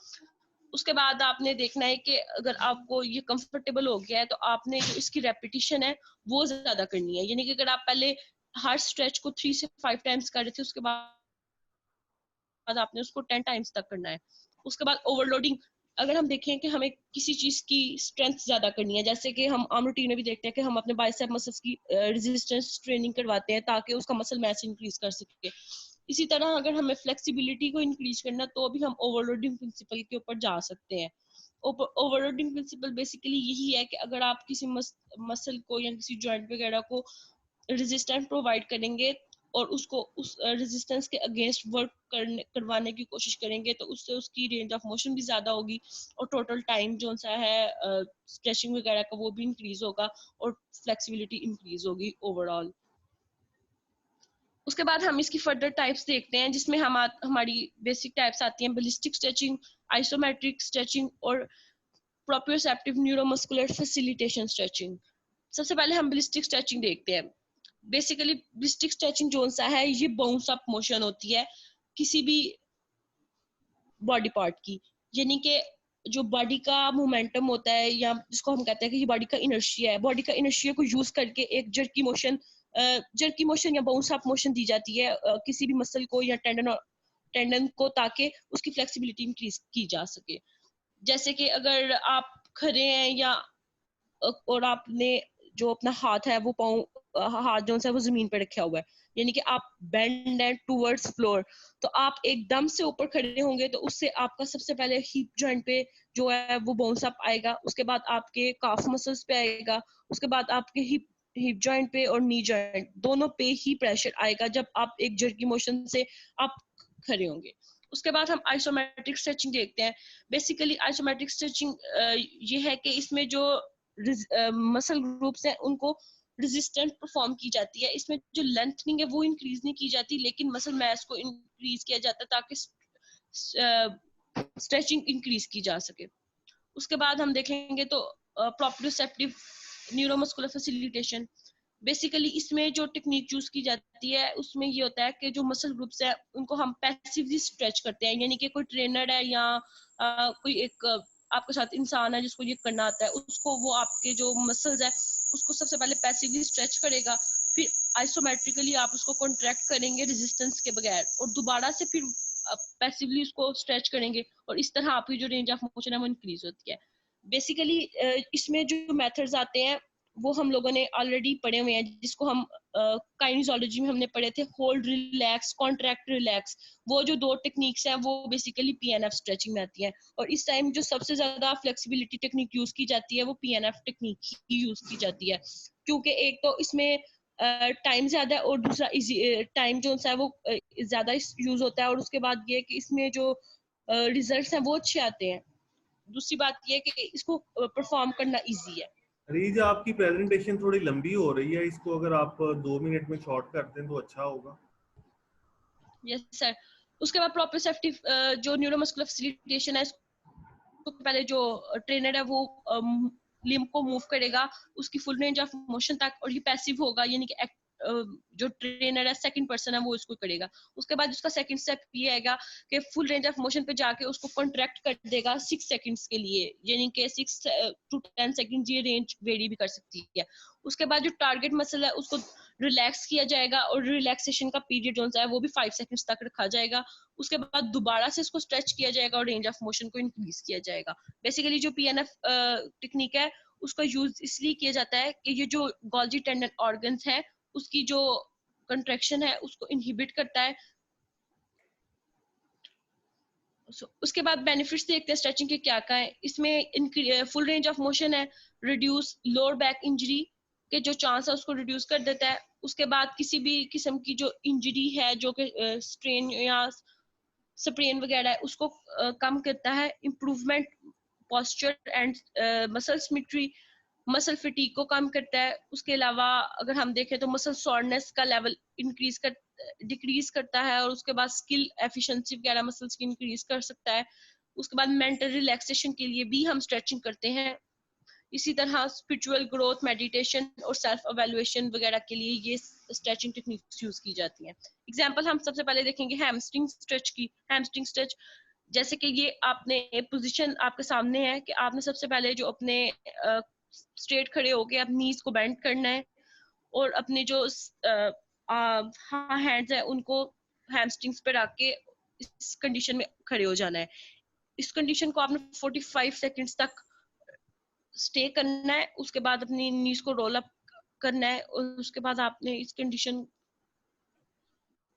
उसके बाद आपने देखना है कि अगर आपको ये कंफर्टेबल हो गया है तो आपने जो इसकी रेपिटेशन है वो ज्यादा करनी है, यानी कि अगर आप पहले हर स्ट्रेच को 3 से 5 टाइम्स कर रहे थे उसके बाद आपने उसको 10 टाइम्स तक करना है। उसके बाद ओवरलोडिंग, अगर हम देखें कि हमें किसी चीज की स्ट्रेंथ ज्यादा करनी है, जैसे कि हम आम रूटीन में भी देखते हैं कि हम अपने बाइसेप मसल्स की रेजिस्टेंस ट्रेनिंग करवाते हैं ताकि उसका मसल मैस इंक्रीज कर सके। इसी तरह अगर हमें फ्लेक्सिबिलिटी को इंक्रीज करना तो भी हम ओवरलोडिंग प्रिंसिपल के ऊपर जा सकते हैं। ओवरलोडिंग प्रिंसिपल बेसिकली यही है कि अगर आप किसी मसल को या किसी जॉइंट वगैरह को रेजिस्टेंस प्रोवाइड करेंगे और उसको उस रेजिस्टेंस के अगेंस्ट वर्क करवाने की कोशिश करेंगे तो उससे उसकी रेंज ऑफ मोशन भी ज्यादा होगी और टोटल टाइम जो सा है स्ट्रेचिंग वगैरह का वो भी इंक्रीज होगा और फ्लेक्सिबिलिटी इंक्रीज होगी ओवरऑल। उसके बाद हम इसकी फर्दर टाइप्स देखते हैं, जिसमें हमारी बेसिक टाइप्स आती हैं बैलिस्टिक स्ट्रेचिंग, आइसोमेट्रिक स्ट्रेचिंग और प्रोप्रियोसेप्टिव न्यूरोमस्कुलर फैसिलिटेशन स्ट्रेचिंग। सबसे पहले हम बैलिस्टिक स्ट्रेचिंग देखते हैं। बेसिकली बैलिस्टिक स्ट्रेचिंग जो सा है ये बाउंस अप मोशन होती है किसी भी बॉडी पार्ट की, यानी कि जो बॉडी का मोमेंटम होता है या जिसको हम कहते हैं कि ये बॉडी का इनर्शिया है, बॉडी का इनर्शिया को यूज करके एक जर्की मोशन या बाउंस अप मोशन दी जाती है किसी भी मसल को या टेंडन को, ताकि उसकी फ्लेक्सिबिलिटी इंक्रीज की जा सके। जैसे कि अगर आप खड़े हैं या और आपने जो अपना हाथ है वो हाथ जो है वो जमीन पे रखा हुआ है, यानी कि आप बेंड है टूवर्ड्स फ्लोर, तो आप एकदम से ऊपर खड़े होंगे तो उससे आपका सबसे पहले हिप जॉइंट पे जो है वो बाउंस अप आएगा, उसके बाद आपके काफ मसल्स पे आएगा, उसके बाद आपके हिप जॉइंट पे और नी जॉइंट दोनों पे ही प्रेशर आएगा जब आप एक जर्की मोशन से आप खड़े होंगे। उसके बाद हम आइसोमेट्रिक स्ट्रेचिंग देखते हैं। बेसिकली आइसोमेट्रिक स्ट्रेचिंग ये है कि इसमें जो मसल ग्रुप्स हैं उनको रेजिस्टेंट परफॉर्म की जाती है। इसमें जो लेंथनिंग है वो इंक्रीज नहीं की जाती, लेकिन मसल मास को इंक्रीज किया जाता है ताकि स्ट्रेचिंग इंक्रीज की जा सके। उसके बाद हम देखेंगे तो प्रोप्रियोसेप्टिव न्यूरोमस्कुलर फैसिलिटेशन, बेसिकली इसमें जो टेक्निक चूज की जाती है उसमें ये होता है कि जो मसल ग्रुप्स है उनको हम पैसिवली स्ट्रेच करते हैं, यानी कि कोई ट्रेनर है या कोई एक आपके साथ इंसान है जिसको ये करना आता है, उसको वो आपके जो मसल्स है उसको सबसे पहले पैसिवली स्ट्रेच करेगा, फिर आइसोमेट्रिकली आप उसको कॉन्ट्रैक्ट करेंगे रेजिस्टेंस के बगैर, और दोबारा से फिर पैसिवली उसको स्ट्रेच करेंगे, और इस तरह आपकी जो रेंज ऑफ मोशन है वो इंक्रीज होती है। बेसिकली इसमें जो मेथड्स आते हैं वो हम लोगों ने ऑलरेडी पढ़े हुए हैं, जिसको हम काइनेजोलॉजी में हमने पढ़े थे, होल्ड रिलैक्स, कॉन्ट्रैक्ट रिलैक्स। वो जो दो टेक्निक्स हैं वो बेसिकली पीएनएफ स्ट्रेचिंग में आती है, और इस टाइम जो सबसे ज्यादा फ्लेक्सिबिलिटी टेक्निक यूज की जाती है वो पीएनएफ टेक्निक ही यूज की जाती है, क्योंकि एक तो इसमें टाइम ज्यादा है और दूसरा टाइम जो है वो ज्यादा यूज होता है, और उसके बाद ये कि इसमें जो रिजल्ट्स हैं वो अच्छे आते हैं। दूसरी बात ये है कि इसको परफॉर्म करना इजी है। रीज, आपकी प्रेजेंटेशन थोड़ी लंबी हो रही है, इसको अगर आप 2 मिनट में शॉर्ट कर दें तो अच्छा होगा। Yes sir. उसके बाद प्रोप्रियोसेप्टिव जो न्यूरोमस्कुलर फैसिलिटेशन है, तो पहले जो ट्रेनर है वो लिम्ब को मूव करेगा उसकी फुल रेंज ऑफ मोशन तक, और ये पैसिव होगा, यानी कि जो ट्रेनर है सेकंड पर्सन है वो इसको करेगा। उसके बाद उसका सेकंड स्टेप ये आएगा कि फुल रेंज ऑफ मोशन पे जाके उसको कॉन्ट्रैक्ट कर देगा 6 सेकंड्स के लिए, यानी कि 6 to 10 सेकंड्स ये रेंज वेरी भी कर सकती है। उसके बाद जो टारगेट मसल है उसको रिलैक्स किया जाएगा, और रिलैक्सेशन का पीरियड जो है वो भी 5 सेकंड्स तक रखा जाएगा। उसके बाद दोबारा से इसको स्ट्रेच किया जाएगा और रेंज ऑफ मोशन को इंक्रीज किया जाएगा। बेसिकली जो पीएनएफ टेक्निक है उसका यूज इसलिए किया जाता है कि ये जो गोल्जी टेंडन ऑर्गन्स है उसकी जो कंट्रैक्शन है उसको इनहिबिट करता है। उसके बाद बेनिफिट्स देखते हैं स्ट्रेचिंग के क्या क्या है। इसमें फुल रेंज ऑफ मोशन है, रिड्यूस लोअर बैक इंजरी के जो चांस है उसको रिड्यूस कर देता है। उसके बाद किसी भी किस्म की जो इंजरी है जो कि स्ट्रेन या स्प्रेन वगैरह है उसको कम करता है। Improvement posture and muscle symmetry, muscle फिटीग को कम करता है। उसके अलावा अगर हम देखें तो मसल सॉरनेस का लेवल डिक्रीज करता है, और उसके बाद स्किल एफिशिएंसी वगैरह मसल्स की इंक्रीज कर सकता है। उसके बाद मेंटल रिलैक्सेशन के लिए भी हम स्ट्रेचिंग करते हैं। इसी तरह स्पिरिचुअल ग्रोथ, मेडिटेशन और सेल्फ एवेल्युएशन वगैरह के लिए ये स्ट्रेचिंग टेक्निक्स यूज की जाती हैं। एग्जांपल हम सबसे पहले देखेंगे हैमस्ट्रिंग स्ट्रेच की। हैमस्ट्रिंग स्ट्रेच जैसे कि ये आपने पोजीशन आपके सामने है कि आपने सबसे पहले जो अपने स्ट्रेट खड़े होके अपनी नीज को बेंड करना है, और अपने जो हैंड्स है उनको हैमस्ट्रिंग्स पे रख के इस कंडीशन में खड़े हो जाना है। इस कंडीशन को आपने 45 सेकंड्स तक स्टे करना है। उसके बाद अपनी नीज को रोल अप करना है, और उसके बाद आपने इस कंडीशन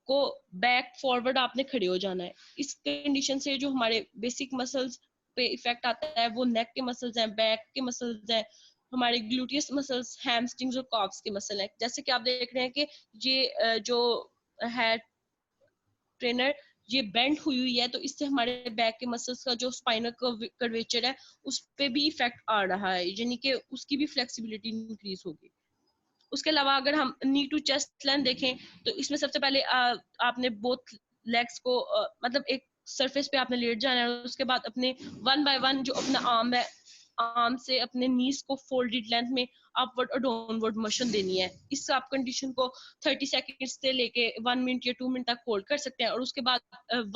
को बैक फॉरवर्ड आपने खड़े हो जाना है। इस कंडीशन से जो हमारे बेसिक मसल्स पे इफेक्ट आता है वो नेक के मसल्स हैं, बैक के मसल्स हैं, हमारे ग्लूटियस मसल्स, हैमस्ट्रिंग्स और कॉब्स के मसल हैं। जैसे कि आप देख रहे हैं कि ये जो है ट्रेनर ये बेंड हुई है, तो इससे हमारे बैक के मसल्स का जो स्पाइनल कर्वेचर है उस पे भी इफेक्ट आ रहा है, यानी कि उसकी भी फ्लेक्सिबिलिटी इंक्रीज होगी। उसके अलावा अगर हम नी टू चेस्ट लेंथ देखें तो इसमें सबसे पहले आपने बोथ लेग्स को मतलब एक सरफेस पे आपने लेट जाना है, उसके बाद अपने वन बाय वन जो अपना आर्म है, आर्म से अपने नीज को फोल्डेड लेंथ में अपवर्ड और डाउनवर्ड मोशन देनी है। इस आप कंडीशन को 30 सेकंड से लेके 1 मिनट या 2 मिनट तक होल्ड कर सकते हैं, और उसके बाद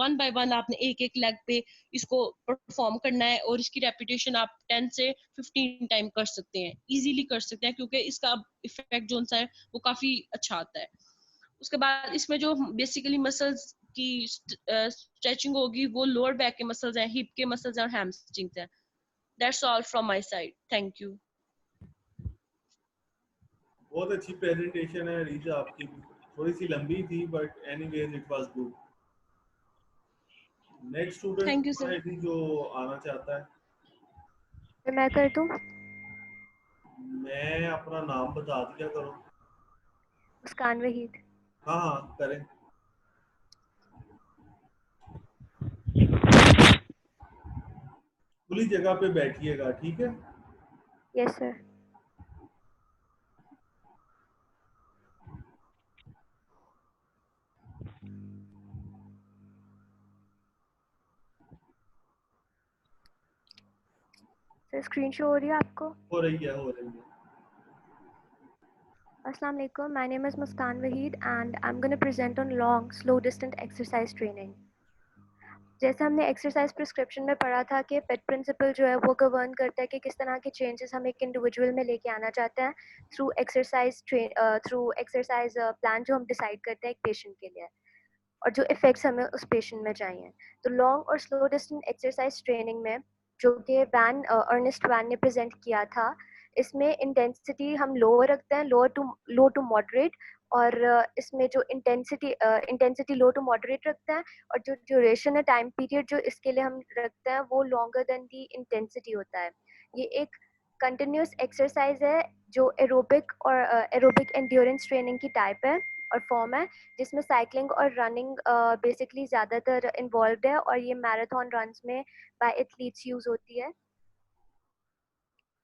वन बाय वन आपने एक एक लेग पे इसको परफॉर्म करना है, और इसकी रेपिटेशन आप 10 से 15 टाइम कर सकते हैं, इजीली कर सकते हैं, क्योंकि इसका इफेक्ट जो है वो काफी अच्छा आता है। उसके बाद इसमें जो बेसिकली मसल्स की स्ट्रेचिंग होगी वो लोअर बैक के मसल्स हैं, हिप के मसल्स हैं और हैमस्ट्रिंग्स हैं। That's all from my side. Thank you. बहुत अच्छी प्रेजेंटेशन है रीजा आपकी, थोड़ी सी लंबी थी but anyways it was good. Next student Thank you, कौन sir. है जी जो आना चाहता है? तो मैं कर दूं? मैं अपना नाम बता दिया करो। मुस्कान वहीद। हाँ हाँ करें। खुली जगह पे बैठिएगा, ठीक है? Yes sir. Sir screen show हो रही है आपको? हो रही है, हो रही है। Assalamu alaikum. My name is Muskan Waheed and I'm going to present on long, slow distance exercise training. जैसे हमने एक्सरसाइज प्रिस्क्रिप्शन में पढ़ा था कि पेट प्रिंसिपल जो है वो गवर्न करता है कि किस तरह के चेंजेस हम एक इंडिविजुअल में लेके आना चाहते हैं थ्रू एक्सरसाइज प्लान जो हम डिसाइड करते हैं एक पेशेंट के लिए और जो इफेक्ट्स हमें उस पेशेंट में चाहिए। तो लॉन्ग और स्लो डिस्टेंस एक्सरसाइज ट्रेनिंग में जो कि अर्नेस्ट वैन ने प्रेजेंट किया था, इसमें इंटेंसिटी हम लोअर रखते हैं, लो टू मॉडरेट, और इसमें जो इंटेंसिटी लो टू मॉडरेट रखते हैं, और जो ड्यूरेशन है, टाइम पीरियड जो इसके लिए हम रखते हैं वो लॉन्गर देन दी इंटेंसिटी होता है। ये एक कंटिन्यूस एक्सरसाइज है जो एरोबिक एंड्योरेंस ट्रेनिंग की टाइप है और फॉर्म है, जिसमें साइकिलिंग और रनिंग बेसिकली ज़्यादातर इन्वॉल्व है, और ये मैराथन रन्स में बाय एथलीट्स यूज़ होती है।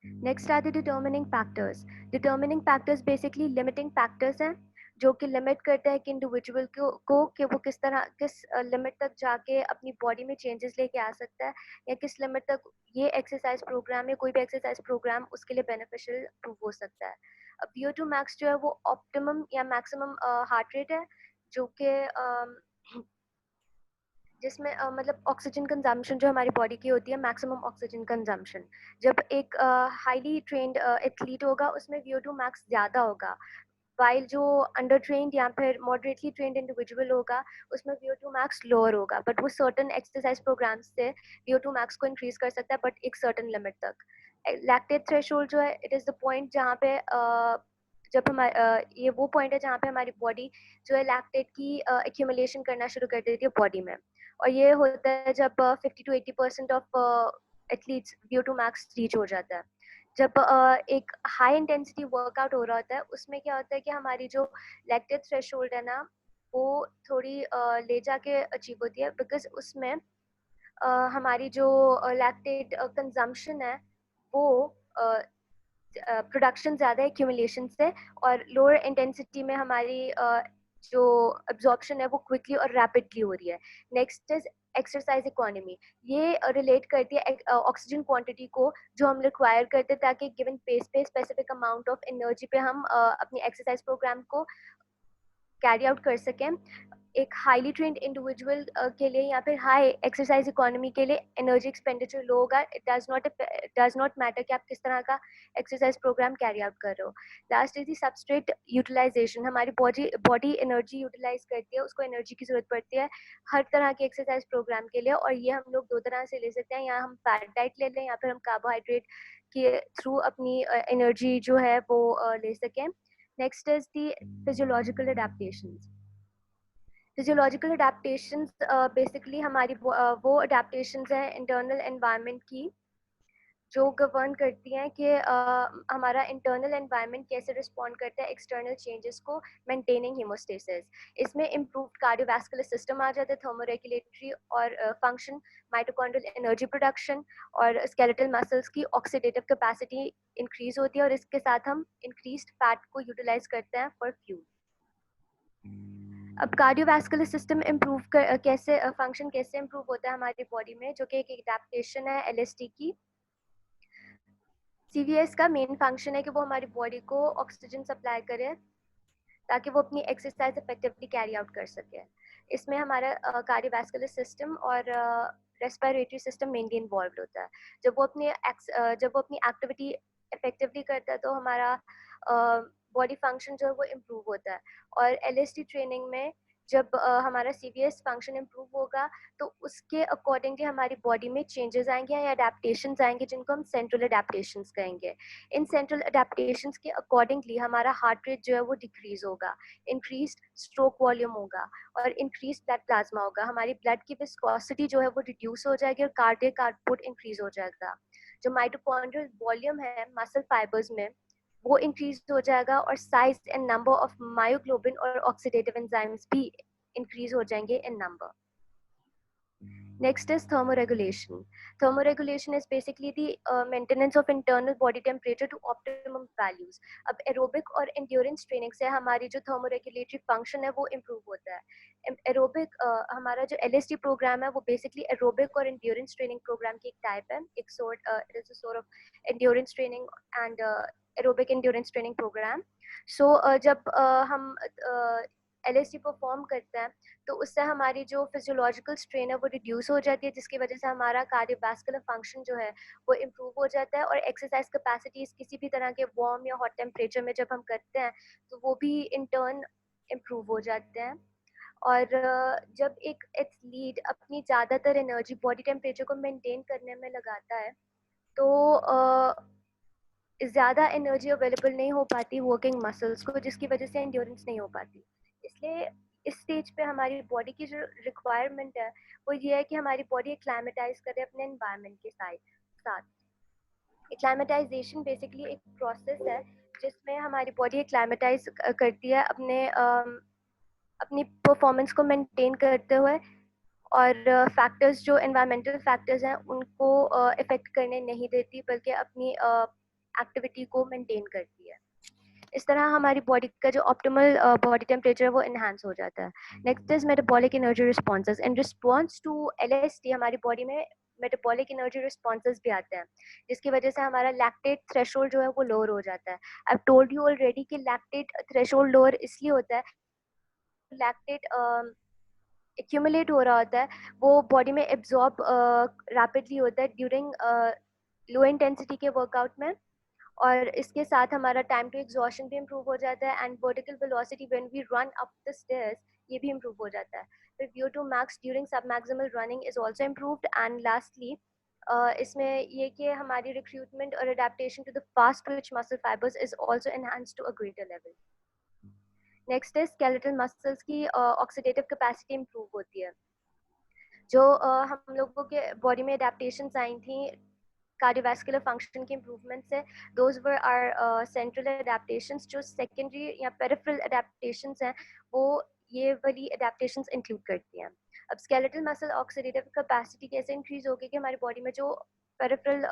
Next are the determining factors. Determining factors basically limiting factors हैं जो कि लिमिट करते हैं कि इंडिविजुअल को कि वो किस लिमिट तक जाके अपनी बॉडी में चेंजेस लेके आ सकता है, या किस लिमिट तक ये एक्सरसाइज प्रोग्राम या कोई भी एक्सरसाइज प्रोग्राम उसके लिए बेनिफिशियल प्रूव हो सकता है। अब VO2 मैक्स जो है वो ऑप्टिमम या मैक्सिमम हार्ट रेट है जो कि जिसमें मतलब ऑक्सीजन कंजम्पशन जो हमारी बॉडी की होती है, मैक्सिमम ऑक्सीजन कंजम्पशन। जब एक हाईली ट्रेंड एथलीट होगा उसमें VO2 मैक्स ज़्यादा होगा, वाइल जो अंडर ट्रेंड या फिर मॉडरेटली ट्रेंड इंडिविजुअल होगा उसमें VO2 मैक्स लोअर होगा, बट वो सर्टन एक्सरसाइज प्रोग्राम्स से VO2 मैक्स को इंक्रीज कर सकता है, बट एक सर्टन लिमिट तक। लैक्टेट थ्रेशोल्ड जो है, इट इज़ द पॉइंट जहाँ पे जब ये वो पॉइंट है जहाँ पे हमारी बॉडी जो है लैक्टेट की एक्यूमुलेशन करना शुरू कर देती है बॉडी में, और ये होता है जब 50 to 80% of athletes VO2 max reach हो जाता है। जब एक हाई इंटेंसिटी वर्कआउट हो रहा होता है उसमें क्या होता है कि हमारी जो लैक्टेट थ्रेशोल्ड है ना वो थोड़ी ले जाके अचीव होती है, बिकॉज उसमें हमारी जो लैक्टेट कंजम्पशन है वो प्रोडक्शन ज़्यादा है एक्यूमुलेशन से, और लोअर इंटेंसिटी में हमारी जो एब्जॉर्प्शन है वो क्विकली और रैपिडली हो रही है। Next is exercise economy. ये रिलेट करती है ऑक्सीजन क्वांटिटी को जो हम रिक्वायर करते हैं ताकि गिवन पेस पे स्पेसिफिक अमाउंट ऑफ एनर्जी पे हम अपनी एक्सरसाइज प्रोग्राम को कैरी आउट कर सकें। एक हाईली ट्रेंड इंडिविजुअल के लिए या फिर हाई एक्सरसाइज इकोनॉमी के लिए एनर्जी एक्सपेंडिचर लो होगा। इट डज नॉट मैटर कि आप किस तरह का एक्सरसाइज प्रोग्राम कैरी आउट कर रहे हो। Last is the substrate utilization. हमारी बॉडी एनर्जी यूटिलाइज करती है, उसको एनर्जी की जरूरत पड़ती है हर तरह के एक्सरसाइज प्रोग्राम के लिए, और ये हम लोग दो तरह से ले सकते हैं, या हम फैट डाइट ले लें या फिर हम कार्बोहाइड्रेट के थ्रू अपनी एनर्जी जो है वो ले सकें। Next is the physiological adaptations. Physiological adaptations basically हमारी वो अडेप्टेशंस हैं इंटरनल एनवायरनमेंट की जो गवर्न करती हैं कि हमारा इंटरनल एनवायरनमेंट कैसे रिस्पॉन्ड करता है एक्सटर्नल चेंजेस को, मेंटेनिंग हीमोस्टेसिस। इसमें इम्प्रूव्ड कार्डियोवैस्कुलर सिस्टम आ जाता है, थर्मोरेगुलेटरी और फंक्शन, माइटोकॉन्ड्रियल एनर्जी प्रोडक्शन, और स्केलेटल मसल्स की ऑक्सीडेटिव कैपेसिटी इंक्रीज होती है, और इसके साथ हम इंक्रीज्ड फैट को यूटिलाइज करते हैं फॉर फ्यूल। अब कार्डियोवैस्कुलर सिस्टम कैसे फंक्शन कैसे इम्प्रूव होता है हमारी बॉडी में, जो कि एक एडेप्टेशन है LSD की। CVS का मेन फंक्शन है कि वो हमारी बॉडी को ऑक्सीजन सप्लाई करे ताकि वो अपनी एक्सरसाइज इफेक्टिवली कैरी आउट कर सके। इसमें हमारा कार्डियोवैस्कुलर सिस्टम और रेस्पिरेटरी सिस्टम मेनली इन्वॉल्व होता है। जब वो अपनी एक्टिविटी इफेक्टिवली करता है तो हमारा बॉडी फंक्शन जो है वो इम्प्रूव होता है। और LSD ट्रेनिंग में जब हमारा CVS फंक्शन इम्प्रूव होगा तो उसके अकॉर्डिंगली हमारी बॉडी में चेंजेस आएंगे या अडेप्टेशंस आएंगे जिनको हम सेंट्रल अडेप्टेशंस कहेंगे। इन सेंट्रल अडेप्टेशंस के अकॉर्डिंगली हमारा हार्ट रेट जो है वो डिक्रीज होगा, इंक्रीज स्ट्रोक वॉल्यूम होगा और इंक्रीज ब्लड प्लाज्मा होगा। हमारी ब्लड की विस्कोसिटी जो है वो रिड्यूस हो जाएगी और कार्डियक आउटपुट इंक्रीज हो जाएगा। जो माइटोकॉन्ड्रियल वॉल्यूम है मसल फाइबर्स में वो इंक्रीज हो जाएगा, और size and number of myoglobin और ऑक्सीडेटिव एंजाइम्स भी इंक्रीज हो जाएंगे इन number. Next is thermoregulation. Thermoregulation is basically the maintenance of internal body temperature to optimum values. अब aerobic और endurance training से हमारी जो thermoregulatory function है वो improve होता है. Aerobic हमारा जो LSD program है वो basically aerobic और endurance training program की एक type है. It is a sort of endurance training and aerobic endurance training program. So जब हम LSD परफॉर्म करते हैं तो उससे हमारी जो फिजियोलॉजिकल स्ट्रेन है वो रिड्यूस हो जाती है, जिसकी वजह से हमारा कार्डियोवास्कुलर फंक्शन जो है वो इम्प्रूव हो जाता है. और एक्सरसाइज कैपेसिटीज किसी भी तरह के वार्म या हॉट टेम्परेचर में जब हम करते हैं तो वो भी इन टर्न इम्प्रूव हो जाते हैं. और जब एक एथलीट अपनी ज़्यादातर एनर्जी बॉडी टेम्परेचर को मेंटेन करने में लगाता है तो ज़्यादा एनर्जी अवेलेबल नहीं हो पाती वर्किंग मसल्स को, जिसकी वजह से एंड्योरेंस नहीं हो पाती. इसलिए इस स्टेज पे हमारी बॉडी की जो रिक्वायरमेंट है वो ये है कि हमारी बॉडी एक्लाइमेटाइज करे अपने एनवायरनमेंट के साथ. एक्लाइमेटाइजेशन बेसिकली एक प्रोसेस है जिसमें हमारी बॉडी एक्लाइमेटाइज करती है अपनी परफॉर्मेंस को मेंटेन करते हुए, और फैक्टर्स जो एनवायरमेंटल फैक्टर्स हैं उनको इफेक्ट करने नहीं देती, बल्कि अपनी एक्टिविटी को मेंटेन करती है. इस तरह हमारी बॉडी का जो ऑप्टिमल बॉडी टेम्परेचर है वो इन्हांस हो जाता है. Next is metabolic energy responses. In response to LSD हमारी बॉडी में मेटाबॉलिक एनर्जी रिस्पॉन्सेज भी आते हैं, जिसकी वजह से हमारा लैक्टेट थ्रेशोल्ड जो है वो लोअर हो जाता है. आई टोल्ड यू ऑलरेडी कि लैक्टेट थ्रेशोल्ड लोअर इसलिए होता है, लैक्टेट एक्यूमुलेट हो रहा होता है, वो बॉडी में एब्जॉर्ब रैपिडली होता है ड्यूरिंग लो इंटेंसिटी के वर्कआउट में, और इसके साथ हमारा टाइम टू एग्जॉशन भी इम्प्रूव हो जाता है. And vertical velocity when we run up the stairs ये भी इम्प्रूव हो जाता है. फिर VO2 max during sub maximal running is also improved. And lastly इसमें ये कि हमारी रिक्रूटमेंट और adaptation to the fast twitch muscle fibers is also enhanced to a greater level. Next है स्केलेटल मसल्स की ऑक्सीडेटिव कैपेसिटी इम्प्रूव होती है. जो हम लोगों के बॉडी में अडेप्टेशंस आई थी कार्डियोवास्कुलर फंक्शन के इम्प्रूवमेंट से, those were are central adaptations. जो सेकेंडरी या पेरिफेरल अडेप्टेशंस हैं वो ये वाली अडेप्टेशंस इंक्लूड करती हैं. अब स्केलेटल मसल ऑक्सीडेटिव कैपेसिटी कैसे इंक्रीज होगी कि हमारी बॉडी में जो पेरिफेरल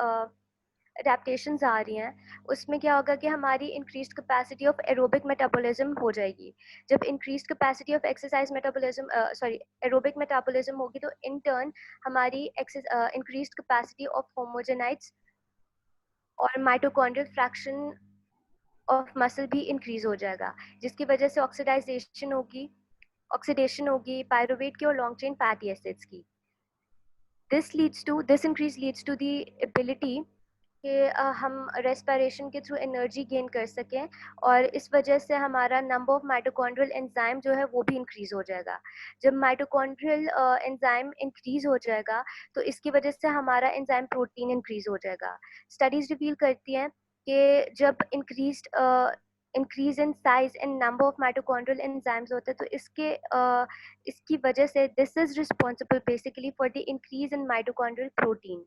अडेप्टेशंस आ रही हैं उसमें क्या होगा कि हमारी increased capacity of aerobic metabolism हो जाएगी. जब increased capacity of exercise metabolism aerobic metabolism होगी तो इन टर्न हमारी इंक्रीज्ड कैपेसिटी ऑफ होमोजेनाइट्स और माइटोकॉन्ड्रियल फ्रैक्शन ऑफ मसल भी इंक्रीज हो जाएगा, जिसकी वजह से ऑक्सीडेशन होगी पायरुवेट की और लॉन्ग चेन फैटी एसिड्स की. This increase leads to the ability कि हम रेस्पिरेशन के थ्रू एनर्जी गेन कर सकें, और इस वजह से हमारा नंबर ऑफ माइटोकॉन्ड्रियल एंजाइम जो है वो भी इंक्रीज हो जाएगा. जब माइटोकॉन्ड्रियल एंजाइम इंक्रीज हो जाएगा तो इसकी वजह से हमारा एंजाइम प्रोटीन इंक्रीज हो जाएगा. स्टडीज रिवील करती हैं कि जब increase in size and number of mitochondrial enzymes होते हैं तो इसकी वजह से this is responsible basically for the increase in mitochondrial protein.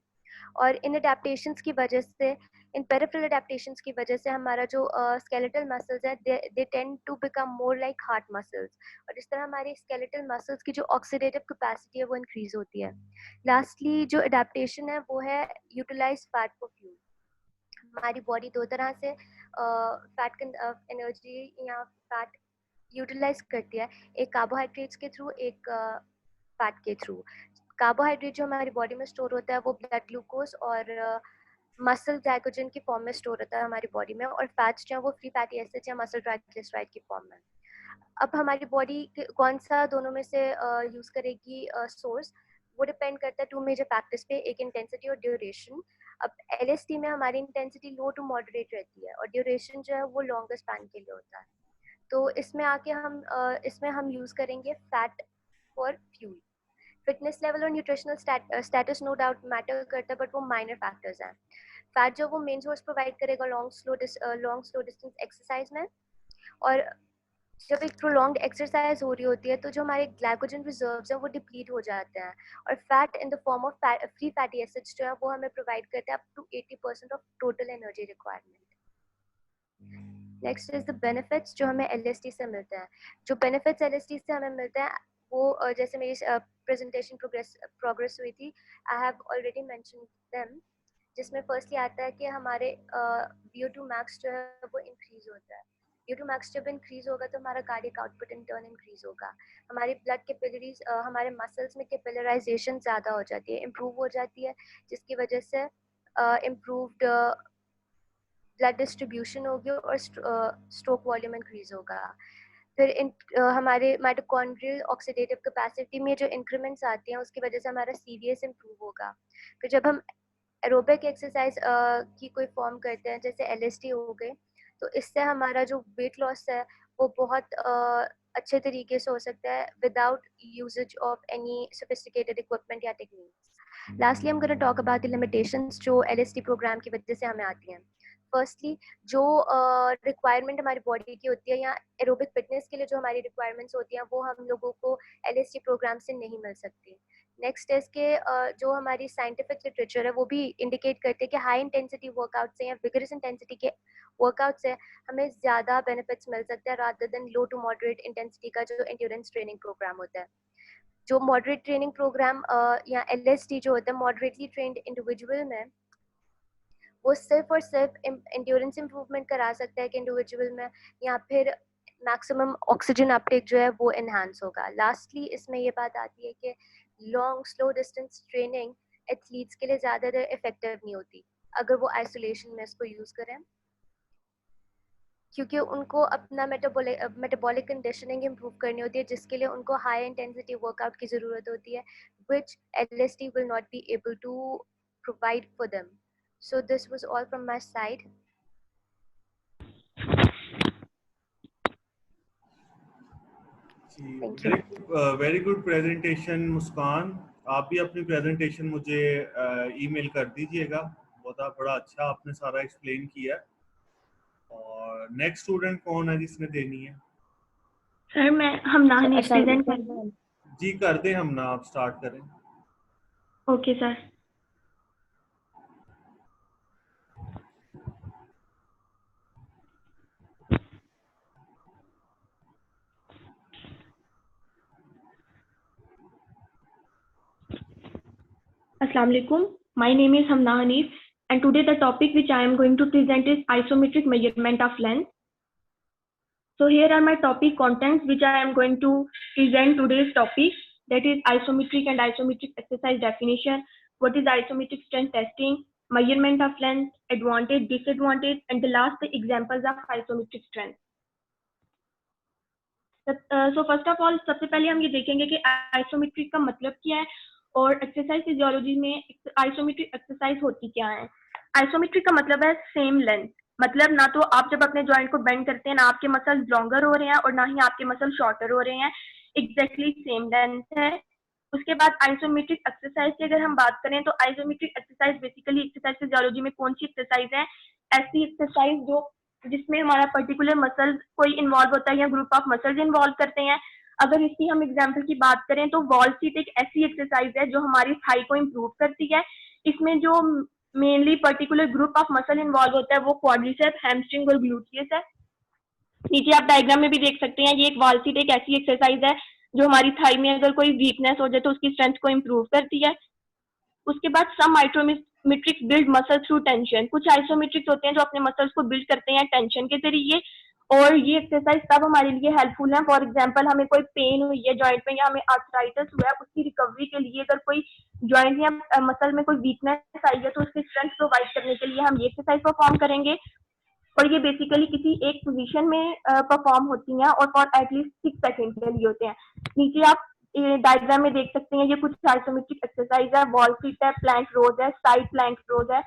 और इन अडेप्टेशंस की वजह से, इन पेरिफेरल अडेप्टेशंस की वजह से हमारा जो स्केलेटल मसल्स है they tend to become more like heart muscles, और इस तरह हमारी स्केलेटल मसल्स की जो ऑक्सीडेटिव कैपेसिटी है वो इंक्रीज होती है. लास्टली जो अडेप्टेशन है वो है यूटिलाइज फैट फॉर फ्यूल. हमारी बॉडी दो तरह से फैट एनर्जी या फैट यूटिलाइज करती है, एक कार्बोहाइड्रेट्स के थ्रू, एक फैट के थ्रू. कार्बोहाइड्रेट जो हमारी बॉडी में स्टोर होता है वो ब्लड ग्लूकोज और मसल ग्लाइकोजन की फॉर्म में स्टोर होता है हमारी बॉडी में, और फैट्स जो है वो फ्री फैटी एसिड्स या मसल ट्राइग्लिसराइड की फॉर्म में. अब हमारी बॉडी कौन सा दोनों में से यूज करेगी सोर्स, वो डिपेंड करता है टू मेजर फैक्टर्स पे, एक इंटेंसिटी और ड्यूरेशन. अब LSD में हमारी इंटेंसिटी लो टू मॉडरेट रहती है और ड्यूरेशन जो है वो लॉन्गर स्पैन के लिए होता है. तो इसमें आके हम यूज करेंगे fat for fuel. Fitness level और nutritional status no doubt matter करता है, बट वो माइनर फैक्टर्स हैं. फैट जो वो मेन सोर्स प्रोवाइड करेगा लॉन्ग स्लो डिस्टेंस एक्सरसाइज में, और जब एक प्रोलॉन्ग्ड एक्सरसाइज हो रही होती है तो जो हमारे ग्लाइकोजन रिजर्व्स हैं वो डिप्लीट हो जाते हैं, और fat in the form of free fatty acids जो है वो हमें प्रोवाइड करते हैं up to 80% of total energy requirement. Next is the benefits जो हमें LSD से मिलते हैं. जो बेनिफिट्स LSD से हमें मिलते हैं, वो जैसे मेरी प्रेजेंटेशन प्रोग्रेस हुई थी, I have already mention them, जिसमें फर्स्टली आता है कि हमारे VO2 max जो है वो इंक्रीज होता है। VO2 max जब इंक्रीज होगा तो हमारा cardiac output in turn increase होगा, हमारी ब्लड कैपिलरीज हमारे मसल्स में कैपिलराइजेशन ज़्यादा हो जाती है, इम्प्रूव हो जाती है, जिसकी वजह से इम्प्रूव्ड ब्लड डिस्ट्रीब्यूशन होगी और स्ट्रोक वॉल्यूम इंक्रीज होगा। फिर हमारे माइटोकॉन्ड्रियल ऑक्सीडेटिव कैपेसिटी में जो इंक्रीमेंट्स आती हैं उसकी वजह से हमारा CVS इम्प्रूव होगा। फिर जब हम एरोबिक एक्सरसाइज की कोई फॉर्म करते हैं जैसे LSD हो गए, तो इससे हमारा जो वेट लॉस है वो बहुत अच्छे तरीके से हो सकता है without usages of any sophisticated equipment या टेक्निक्स। लास्टली हम gonna talk about the limitations जो LSD प्रोग्राम की वजह से हमें आती हैं। फर्स्टली जो रिक्वायरमेंट हमारी बॉडी की होती है या एरोबिक फिटनेस के लिए जो हमारी रिक्वायरमेंट्स होती हैं वो हम लोगों को LSD प्रोग्राम से नहीं मिल सकती। नेक्स्ट है इसके जो हमारी साइंटिफिक लिटरेचर है वो भी इंडिकेट करते हैं कि हाई इंटेंसिटी वर्कआउट से या विगरस इंटेंसिटी के वर्कआउट से हमें ज़्यादा बेनिफिट्स मिल सकते हैं rather than low to moderate intensity का जो एंड्योरेंस ट्रेनिंग प्रोग्राम होता है। जो मॉडरेट ट्रेनिंग प्रोग्राम या LSD जो होता है मॉडरेटली ट्रेंड इंडिविजुअल में, वो सिर्फ और सिर्फ एंड्योरेंस इम्प्रूवमेंट करा सकता है कि इंडिविजुअल में, या फिर मैक्सिमम ऑक्सीजन अपटेक जो है वो एनहांस होगा। लास्टली इसमें ये बात आती है कि long slow distance training athletes के लिए ज़्यादा इफेक्टिव नहीं होती अगर वो आइसोलेशन में इसको यूज़ करें, क्योंकि उनको अपना मेटाबॉलिक कंडीशनिंग इम्प्रूव करनी होती है जिसके लिए उनको हाई इंटेंसिटी वर्कआउट की ज़रूरत होती है, which LSD will not be able to provide for them. So this was all from my side. Thank you. Very good presentation Muskan. आप भी अपनी प्रेजेंटेशन मुझे ईमेल कर दीजिएगा। बहुत बड़ा अच्छा आपने सारा एक्सप्लेन किया। और नेक्स्ट स्टूडेंट कौन है जिसने देनी है? सर मैं हमना हनीफ प्रेजेंट कर दूं? जी कर दें हमना, आप स्टार्ट करें। Okay sir. Assalamu alaikum. My name is Hamna Hanif, and today the topic which I am going to present is isometric measurement of length. So here are my topic contents which I am going to present today's topic, that is isometric and isometric exercise definition, what is isometric strength testing, measurement of length, advantage, disadvantage, and the last the examples of isometric strength. So first of all सबसे पहले हम ये देखेंगे कि isometric का मतलब क्या है और एक्सरसाइज फिजियोलॉजी में आइसोमेट्रिक एक्सरसाइज होती क्या है। आइसोमेट्रिक का मतलब है सेम लेंथ, मतलब ना तो आप जब अपने जॉइंट को बेंड करते हैं ना आपके मसल्स लॉन्गर हो रहे हैं और ना ही आपके मसल शॉर्टर हो रहे हैं, एग्जैक्टली सेम लेंथ है। उसके बाद आइसोमेट्रिक एक्सरसाइज की अगर हम बात करें तो isometric exercise basically exercise physiology में कौन सी एक्सरसाइज है, ऐसी एक्सरसाइज जो जिसमें हमारा पर्टिकुलर मसल कोई इन्वॉल्व होता है या ग्रुप ऑफ मसल्स इन्वॉल्व करते हैं। अगर इसकी हम एग्जांपल की बात करें तो वॉल सीट एक ऐसी एक्सरसाइज है जो हमारी थाई को इम्प्रूव करती है। इसमें जो mainly particular group of muscle involve होता है वो क्वाड्रिसेप्स, हैमस्ट्रिंग और ग्लूटियस है। नीचे आप डायग्राम में भी देख सकते हैं, ये एक वॉल सीट एक ऐसी एक्सरसाइज है जो हमारी थाई में अगर कोई वीकनेस हो जाए तो उसकी स्ट्रेंथ को इम्प्रूव करती है। उसके बाद सम आइसोमेट्रिक्स बिल्ड मसल थ्रू टेंशन, कुछ आइसोमेट्रिक्स होते हैं जो अपने मसल्स को बिल्ड करते हैं टेंशन के जरिए, और ये एक्सरसाइज तब हमारे लिए हेल्पफुल है। फॉर एग्जांपल हमें कोई पेन हुई है जॉइंट में या हमें आर्थराइटिस हुआ है, उसकी रिकवरी के लिए अगर कोई जॉइंट या मसल में कोई वीकनेस आई है तो उसकी स्ट्रेंथ प्रोवाइड करने के लिए हम ये एक्सरसाइज परफॉर्म करेंगे। और ये बेसिकली किसी एक पोजीशन में परफॉर्म होती हैं और फॉर एटलीस्ट 6 सेकेंड के लिए होते हैं। नीचे आप डायग्राम में देख सकते हैं, ये कुछ आइसोमेट्रिक एक्सरसाइज है, वॉल सीट है, प्लैंक रोज है, साइड प्लैंक रोज है।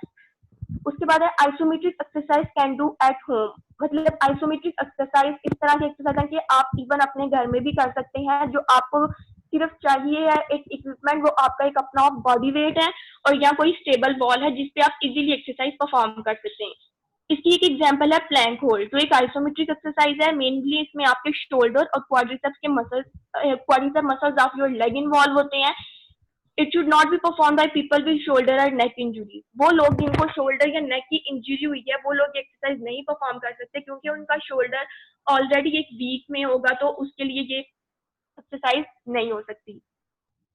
उसके बाद है isometric exercise can do at home, मतलब आइसोमेट्रिक एक्सरसाइज इस तरह की एक्सरसाइज है कि आप इवन अपने घर में भी कर सकते हैं। जो आपको सिर्फ चाहिए है एक इक्विपमेंट, वो आपका एक अपना बॉडी वेट है और या कोई स्टेबल वॉल है जिसपे आप इजीली एक्सरसाइज परफॉर्म कर सकते हैं। इसकी एक एग्जांपल है प्लैंक होल्ड, जो एक आइसोमेट्रिक एक्सरसाइज है। मेनली इसमें आपके शोल्डर और क्वाड्रिसेप्स के muscles of your leg involve होते हैं। It should not be perform by people with shoulder और नेक इंजरी। वो लोग जिनको शोल्डर या नेक की इंजरी हुई है वो लोग एक्सरसाइज नहीं परफॉर्म कर सकते क्योंकि उनका शोल्डर ऑलरेडी एक वीक में होगा, तो उसके लिए ये एक्सरसाइज नहीं हो सकती।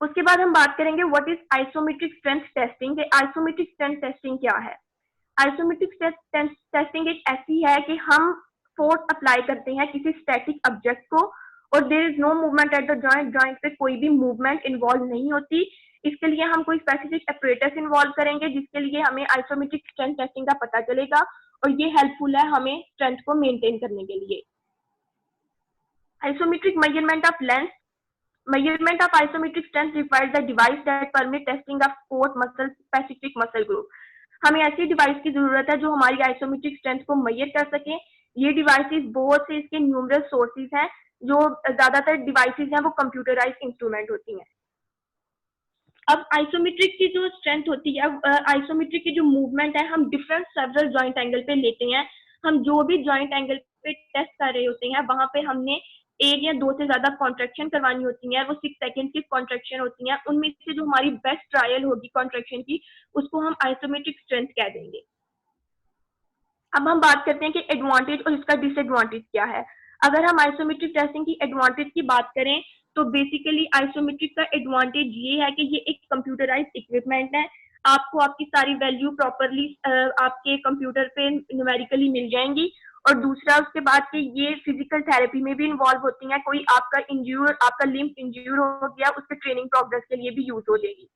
उसके बाद हम बात करेंगे what is isometric strength testing. Isometric strength testing क्या है? आइसोमेट्रिक स्ट्रेंथ टेस्टिंग एक ऐसी है कि हम फोर्स अप्लाई करते हैं किसी स्टैटिक ऑब्जेक्ट को और there is no movement at the joint, joint पे कोई भी मूवमेंट इन्वॉल्व नहीं होती। इसके लिए हम कोई स्पेसिफिक अपरेटस इन्वॉल्व करेंगे जिसके लिए हमें आइसोमेट्रिक स्ट्रेंथ टेस्टिंग का पता चलेगा और ये हेल्पफुल है हमें स्ट्रेंथ को मेंटेन करने के लिए। Isometric measurement of length. Measurement of isometric strength requires the device that permit testing of sport muscle specific muscle group. हमें ऐसी डिवाइस की जरूरत है जो हमारी आइसोमेट्रिक स्ट्रेंथ को मेजर कर सके। ये डिवाइसेस बहुत से इसके न्यूमरस सोर्सेज हैं, जो ज्यादातर डिवाइसेस हैं वो कंप्यूटराइज्ड इंस्ट्रूमेंट होती हैं। अब आइसोमेट्रिक की जो स्ट्रेंथ होती है, आइसोमेट्रिक की जो मूवमेंट है, हम डिफरेंट सेवरल जॉइंट एंगल पे लेते हैं। हम जो भी जॉइंट एंगल पे टेस्ट कर रहे होते हैं वहां पे हमने एक या दो से ज्यादा कॉन्ट्रेक्शन करवानी होती है। वो 6 सेकंड की कॉन्ट्रेक्शन होती है। उनमें से जो हमारी बेस्ट ट्रायल होगी कॉन्ट्रेक्शन की, उसको हम आइसोमेट्रिक स्ट्रेंथ कह देंगे। अब हम बात करते हैं कि एडवांटेज और इसका डिसएडवांटेज क्या है। अगर हम आइसोमेट्रिक टेस्टिंग की एडवांटेज की बात करें तो बेसिकली आइसोमेट्रिक का एडवांटेज ये है कि ये एक कंप्यूटराइज्ड इक्विपमेंट है। आपको आपकी सारी वैल्यू प्रॉपरली आपके कंप्यूटर पे न्यूमेरिकली मिल जाएंगी। और दूसरा उसके बाद कि ये फिजिकल थेरेपी में भी इन्वॉल्व होती हैं। कोई आपका लिम्फ इंज्यूर हो गया, उसके ट्रेनिंग प्रोग्रेस के लिए भी यूज हो जाएगी।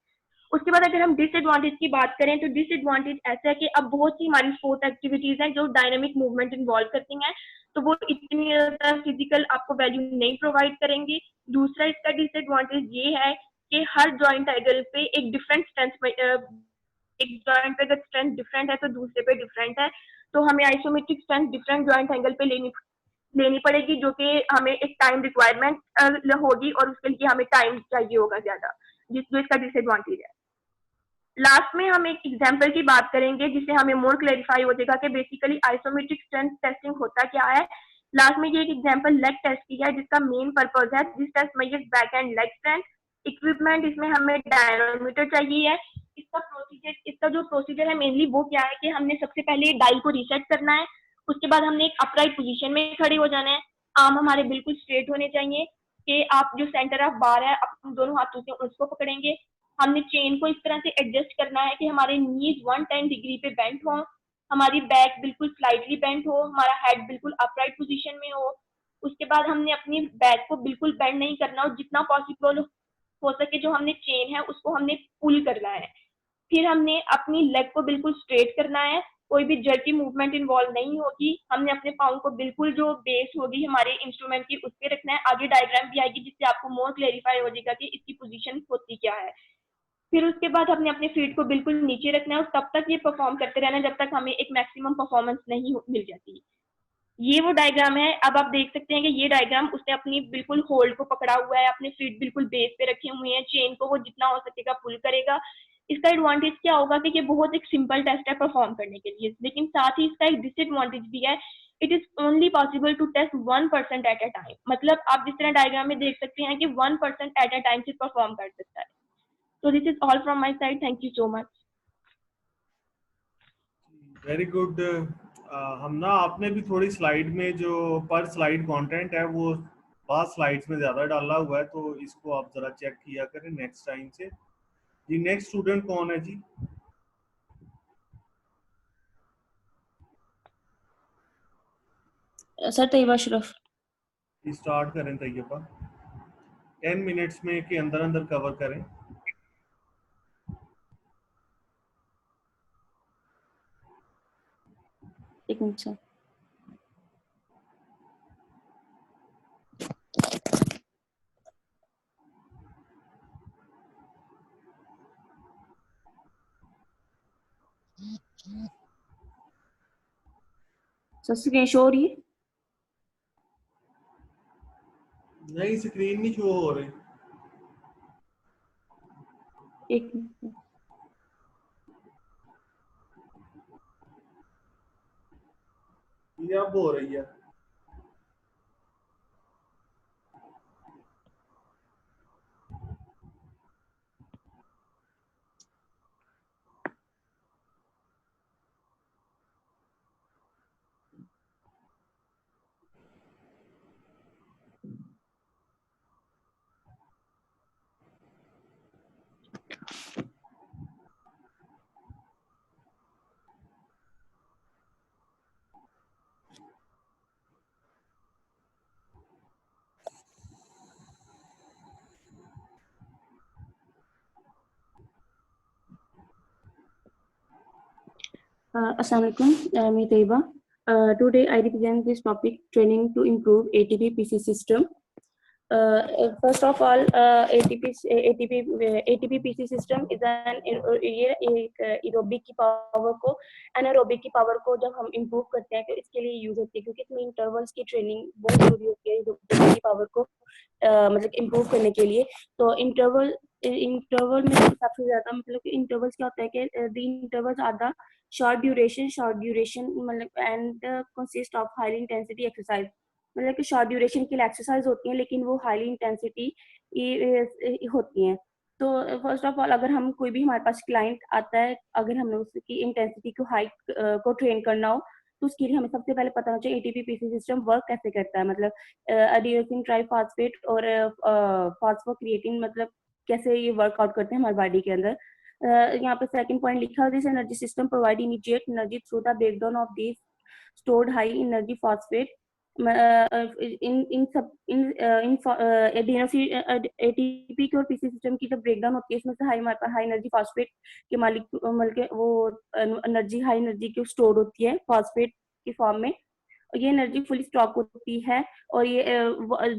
उसके बाद अगर हम डिसएडवांटेज की बात करें तो डिसएडवांटेज ऐसा है कि अब बहुत सी हमारी स्पोर्ट एक्टिविटीज हैं जो डायनामिक मूवमेंट इन्वॉल्व करती हैं, तो वो इतनी ज्यादा फिजिकल आपको वैल्यू नहीं प्रोवाइड करेंगी। दूसरा इसका डिसएडवांटेज ये है कि हर जॉइंट एंगल पे एक डिफरेंट स्ट्रेंथ, एक जॉइंट पे अगर स्ट्रेंथ डिफरेंट है तो दूसरे पे डिफरेंट है, तो हमें isometric strength different joint angle पे लेनी पड़ेगी, जो कि हमें एक टाइम रिक्वायरमेंट होगी और उसके लिए हमें टाइम चाहिए होगा ज्यादा, जो इसका डिसएडवांटेज है। लास्ट में हम एक एग्जांपल की बात करेंगे जिससे हमें मोर क्लैरिफाई हो जाएगा कि बेसिकली आइसोमेट्रिक स्ट्रेंथ टेस्टिंग होता क्या है। लास्ट में ये एक एग्जांपल लेग टेस्ट की है जिसका मेन पर्पज है this test measures back and leg strength. Equipment इसमें हमें डायनोमीटर चाहिए है। इसका जो प्रोसीजर है मेनली वो क्या है कि हमने सबसे पहले डायल को रीसेट करना है। उसके बाद हमने एक अपराइट पोजीशन में खड़े हो जाना है। आर्म हमारे बिल्कुल स्ट्रेट होने चाहिए कि आप जो सेंटर ऑफ बार है अपने दोनों हाथों से उसको पकड़ेंगे। हमने चेन को इस तरह से एडजस्ट करना है कि हमारे नीज 110 डिग्री पे बेंट हो, हमारी बैक बिल्कुल स्लाइटली बेंट हो, हमारा हेड बिल्कुल अपराइट पोजीशन में हो। उसके बाद हमने अपनी बैक को बिल्कुल बेंड नहीं करना और जितना पॉसिबल हो सके जो हमने चेन है उसको हमने पुल करना है। फिर हमने अपनी लेग को बिल्कुल स्ट्रेट करना है, कोई भी जर्की मूवमेंट इन्वॉल्व नहीं होगी। हमने अपने पाँव को बिल्कुल जो बेस होगी हमारे इंस्ट्रूमेंट की उस पर रखना है। आगे डायग्राम भी आएगी जिससे आपको मोर क्लेरिफाई हो जाएगा कि इसकी पोजीशन होती क्या है। फिर उसके बाद हमने अपने फीट को बिल्कुल नीचे रखना है और तब तक ये परफॉर्म करते रहना जब तक हमें एक मैक्सिमम परफॉर्मेंस नहीं मिल जाती। ये वो डायग्राम है। अब आप देख सकते हैं कि ये डायग्राम उसने अपनी बिल्कुल होल्ड को पकड़ा हुआ है, अपने फीट बिल्कुल बेस पे रखे हुए हैं, चेन को वो जितना हो सकेगा पुल करेगा। इसका एडवांटेज क्या होगा कि ये बहुत एक सिंपल टेस्ट है परफॉर्म करने के लिए, लेकिन साथ ही इसका एक डिसएडवांटेज भी है। It is only possible to test 1% at a time. मतलब आप जिस तरह डायग्राम में देख सकते हैं कि 1% एट अ टाइम से परफॉर्म कर सकता है। So this is all from my side. Thank you so much. Very good. हम ना आपने भी थोड़ी स्लाइड में जो पर स्लाइड कंटेंट है वो बाद स्लाइड्स में ज़्यादा डाला हुआ है, तो इसको आप ज़रा चेक किया करें नेक्स्ट टाइम से। जी नेक्स्ट स्टूडेंट कौन है जी? सर तैयबा अशरफ। स्टार्ट करें तैयबा। 10 मिनट्स में के अंदर अंदर कवर करें। एक minute sir. Sir screen show हो रही है? नहीं, स्क्रीन नहीं शो हो रही। एक मिनट। ये अब हो रही है। Assalamualaikum, मैं Taiba. Today I represent this topic, training to improve ATP PC system. First of all, ATP PC system is an ये एक एरोबिक की पावर को एनारोबिक की पावर को जब हम इम्प्रूव करते हैं तो इसके लिए यूज होती है, क्योंकि इसमें इंटरवल्स की ट्रेनिंग बहुत जरूरी होती है एरोबिक की पावर को मतलब इम्प्रूव करने के लिए. तो इंटरवल में सबसे ज्यादा मतलब कि इंटरवल्स क्या होता है कि the intervals are the short duration मतलब and consist of high intensity exercise. मतलब कि शॉर्ट ड्यूरेशन के लिए एक्सरसाइज होती हैं लेकिन वो हाईली इंटेंसिटी होती हैं. तो फर्स्ट ऑफ ऑल अगर हम कोई भी हमारे पास क्लाइंट आता है, अगर हमने उसकी इंटेंसिटी को हाई को ट्रेन करना हो तो उसके लिए हमें सबसे पहले पता होना चाहिए एटीपी पीसी सिस्टम वर्क कैसे करता है. मतलब एडिनोसिन ट्राइफॉस्फेट और फॉस्फोक्रिएटिन मतलब कैसे ये वर्कआउट करते हैं हमारी बॉडी के अंदर. यहाँ पे सेकंड पॉइंट लिखा है, this energy system provide immediate energy through the breakdown of this stored high energy phosphate ATP की और पीसी सिस्टम की जब ब्रेकडाउन होती है इसमें से हाई एनर्जी फास्फेट के मालिक के वो एनर्जी हाई एनर्जी की स्टोर होती है फास्फेट की फॉर्म में. ये एनर्जी फुली स्टॉक होती है और ये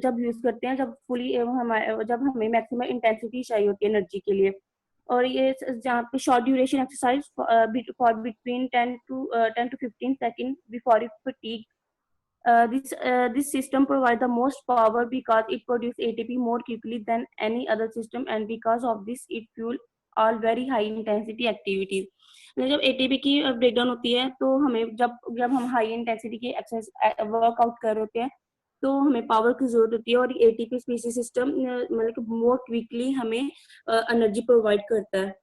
जब यूज करते हैं जब हमें मैक्सिमम इंटेंसिटी चाहिए होती है एनर्जी के लिए. और ये जहाँ पे short duration exercise for between 10 to 15 second before you fatigue. This system provides the most power because it produces ATP more quickly than any other system, and because of this it fuel all very high intensity activities. जब ATP की breakdown होती है तो हमें जब हम high intensity की exercise workout कर रहे होते हैं तो हमें पावर की जरूरत होती है और एटीपी स्पीसी सिस्टम मतलब कि मोर क्विकली हमें एनर्जी प्रोवाइड करता है.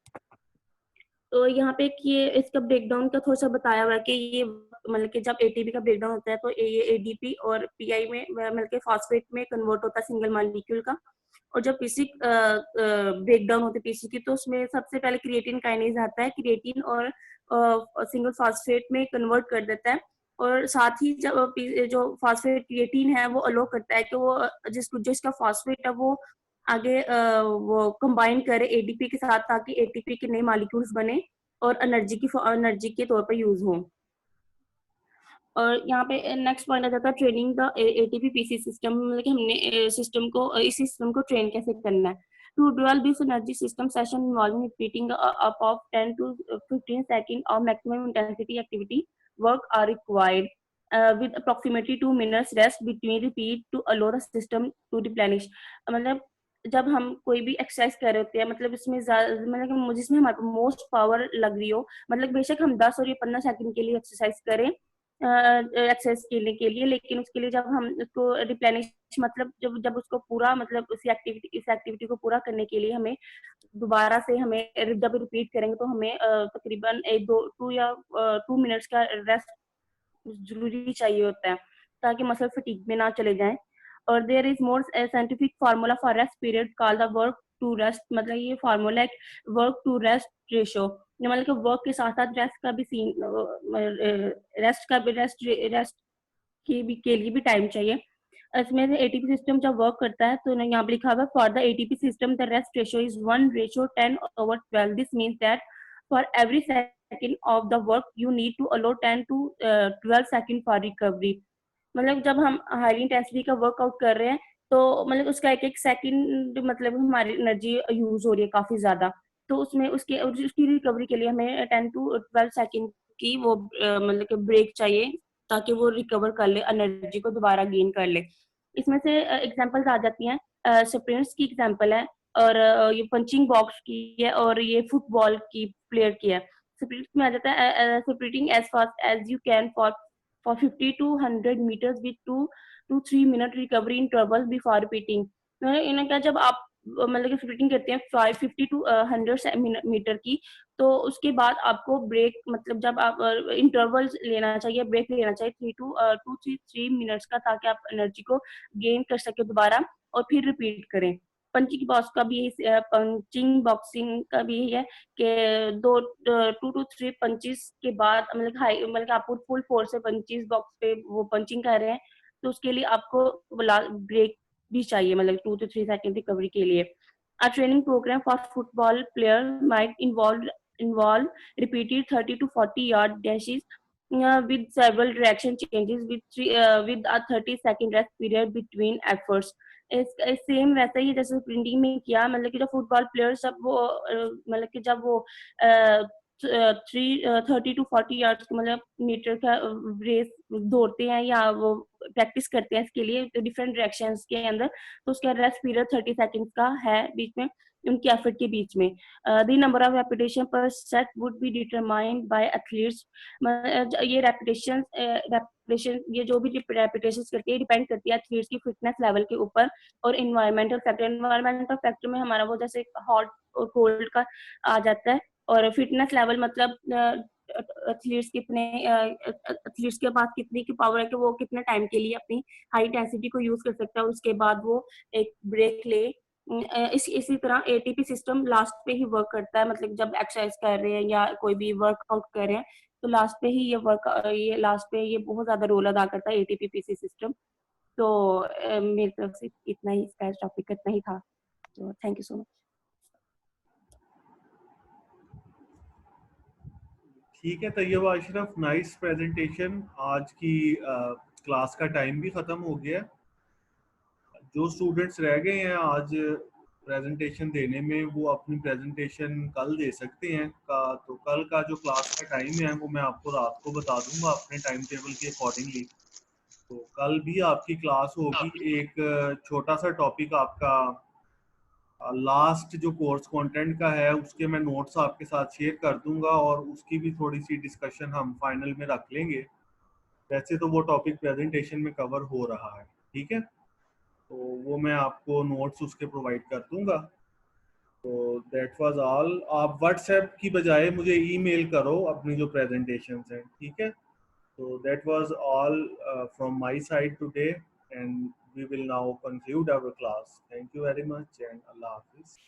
तो यहाँ पे ये इसका ब्रेकडाउन का थोड़ा सा बताया हुआ है कि ये मतलब कि जब एटीपी का ब्रेकडाउन होता है तो ये एडीपी और पीआई में मतलब के फॉस्फेट में कन्वर्ट होता है सिंगल मॉलिक्यूल का. और जब पीसी ब्रेकडाउन होती है पीसी की तो उसमें सबसे पहले क्रिएटिन काइनेज आता है, क्रिएटिन और सिंगल फॉस्फेट में कन्वर्ट कर देता है. और साथ ही जब जो फॉस्फेट क्रिएटिन है वो अलो करता है कि वो जिसका फॉस्फेट है वो आगे वो कंबाइन करे एडीपी के साथ ताकि एटीपी के नए मॉलिक्यूल्स बने और एनर्जी के तौर पर यूज हो. और यहाँ पे नेक्स्ट पॉइंट आ जाता है training the ATP PC system. मतलब कि हमने इस सिस्टम को ट्रेन कैसे करना है. To develop this energy system session involving repeating up of 10 to 15 second of maximum intensity activity work are required with approximately 2 minutes rest between repeat to allow the system to replenish. मतलब जब हम कोई भी exercise कर रहे होते हैं मतलब इसमें मतलब जिसमें हमारे मोस्ट पावर लग रही हो, मतलब बेशक हम 10 और 15 सेकंड के लिए एक्सरसाइज करें एक्सरसाइज करने के लिए, लेकिन उसके लिए जब हम उसको रिप्लेनिश मतलब जब उसको पूरा मतलब इस एक्टिविटी को पूरा करने के लिए हमें दोबारा से हमें जब रिपीट करेंगे तो हमें तकरीबन 2 मिनट्स का रेस्ट जरूरी चाहिए होता है ताकि मसल फटीग में ना चले जाएं. और there is more scientific formula for rest period called the work to rest. मतलब ये फार्मूला है वर्क टू रेस्ट रेशो. मतलब कि वर्क के साथ साथ रेस्ट का भी रेस्ट के लिए भी टाइम चाहिए. इसमें से एटीपी सिस्टम जब वर्क करता है तो यहाँ पे लिखा हुआ है for the ATP system the rest ratio is 1:10/12. This means that for every second of the work you need to allow 10 to 12 second for recovery. मतलब जब हम हाई इंटेंसिटी का वर्कआउट कर रहे हैं तो मतलब उसका एक सेकंड मतलब हमारी एनर्जी यूज हो रही है काफी ज्यादा, तो उसमें उसकी रिकवरी के लिए हमें 10 to 12 सेकंड की वो मतलब कि ब्रेक चाहिए ताकि वो रिकवर कर ले, एनर्जी को दोबारा गेन कर ले. इसमें से एग्जांपल्स आ जाती हैं, स्प्रिंट्स की एग्जांपल है और ये पंचिंग बॉक्स की है और ये फुटबॉल की प्लेयर की है. स्प्रिंट्स में आ जाता है sprinting as fast as you can for 50 to 100 meters with 2 to 3 minute recovery intervals before repeating. इन्हें क्या जब आप मतलब कि स्प्रिंटिंग करते हैं 50 to 100 मीटर की तो उसके बाद आपको ब्रेक मतलब जब आप इंटरवल्स लेना चाहिए, ब्रेक लेना चाहिए 3 मिनट्स का ताकि आप एनर्जी को गेन कर सके दोबारा और फिर रिपीट करें. पंचिंग बॉक्सिंग का भी यही है कि 2 to 3 पंचेस के बाद मतलब आप फुल फोर्स से पंचेस बॉक्स पे वो पंचिंग कर रहे हैं तो उसके लिए आपको ब्रेक भी चाहिए मतलब 2 to 3 सेकंड रिकवरी के लिए. A training program for football player might involve involve repeated 30 to 40 yard dashes with several direction changes with a 30-second rest period between efforts. Same वैसा ही जैसे प्रिंटिंग में किया, मतलब कि जो फुटबॉल प्लेयर सब वो मतलब कि जब वो 30 to 40 यार्ड्स मतलब मीटर का रेस दौड़ते हैं या वो प्रैक्टिस करते हैं इसके लिए डिफरेंट डायरेक्शंस के अंदर, तो उसका रेस्ट पीरियड 30 सेकंड्स का है बीच में उनके एफर्ट के बीच में. द नंबर ऑफ रेपिटेशन पर set would be determined by athletes. ये रेपिटेशन ये जो भी रेपिटेशन करती है डिपेंड करती है एथलीट्स की फिटनेस लेवल के ऊपर और इन्वायरमेंटल फैक्टर में हमारा वो जैसे हॉट और कोल्ड का आ जाता है, और फिटनेस लेवल मतलब एथलीट्स के पास कितनी की पावर है कि वो कितने टाइम के लिए अपनी हाई इंटेंसिटी को यूज कर सकता है, उसके बाद वो एक ब्रेक ले. इसी तरह एटीपी सिस्टम लास्ट पे ही वर्क करता है, मतलब जब एक्सरसाइज कर रहे हैं या कोई भी वर्कआउट कर रहे हैं तो लास्ट पे ही ये लास्ट पे ये बहुत ज्यादा रोल अदा करता है एटीपी पीसी सिस्टम. तो मेरी तरफ से इतना ही, इसका टॉपिक इतना ही था. तो थैंक यू सो मच. ठीक है तैयबा अशरफ, नाइस प्रेजेंटेशन. आज की क्लास का टाइम भी ख़त्म हो गया. जो स्टूडेंट्स रह गए हैं आज प्रेजेंटेशन देने में, वो अपनी प्रेजेंटेशन कल दे सकते हैं. तो कल का जो क्लास का टाइम है वो मैं आपको रात को बता दूंगा अपने टाइम टेबल के अकॉर्डिंगली. तो कल भी आपकी क्लास होगी. एक छोटा सा टॉपिक आपका लास्ट जो कोर्स कंटेंट का है उसके मैं नोट्स आपके साथ शेयर कर दूंगा और उसकी भी थोड़ी सी डिस्कशन हम फाइनल में रख लेंगे. वैसे तो वो टॉपिक प्रेजेंटेशन में कवर हो रहा है, ठीक है, तो वो मैं आपको नोट्स उसके प्रोवाइड कर दूंगा. तो दैट वाज ऑल. आप व्हाट्सएप की बजाय मुझे ईमेल करो अपनी जो प्रेजेंटेशन है, ठीक है. So that was all from my side today, and we will now conclude our class. Thank you very much and Allah Hafiz.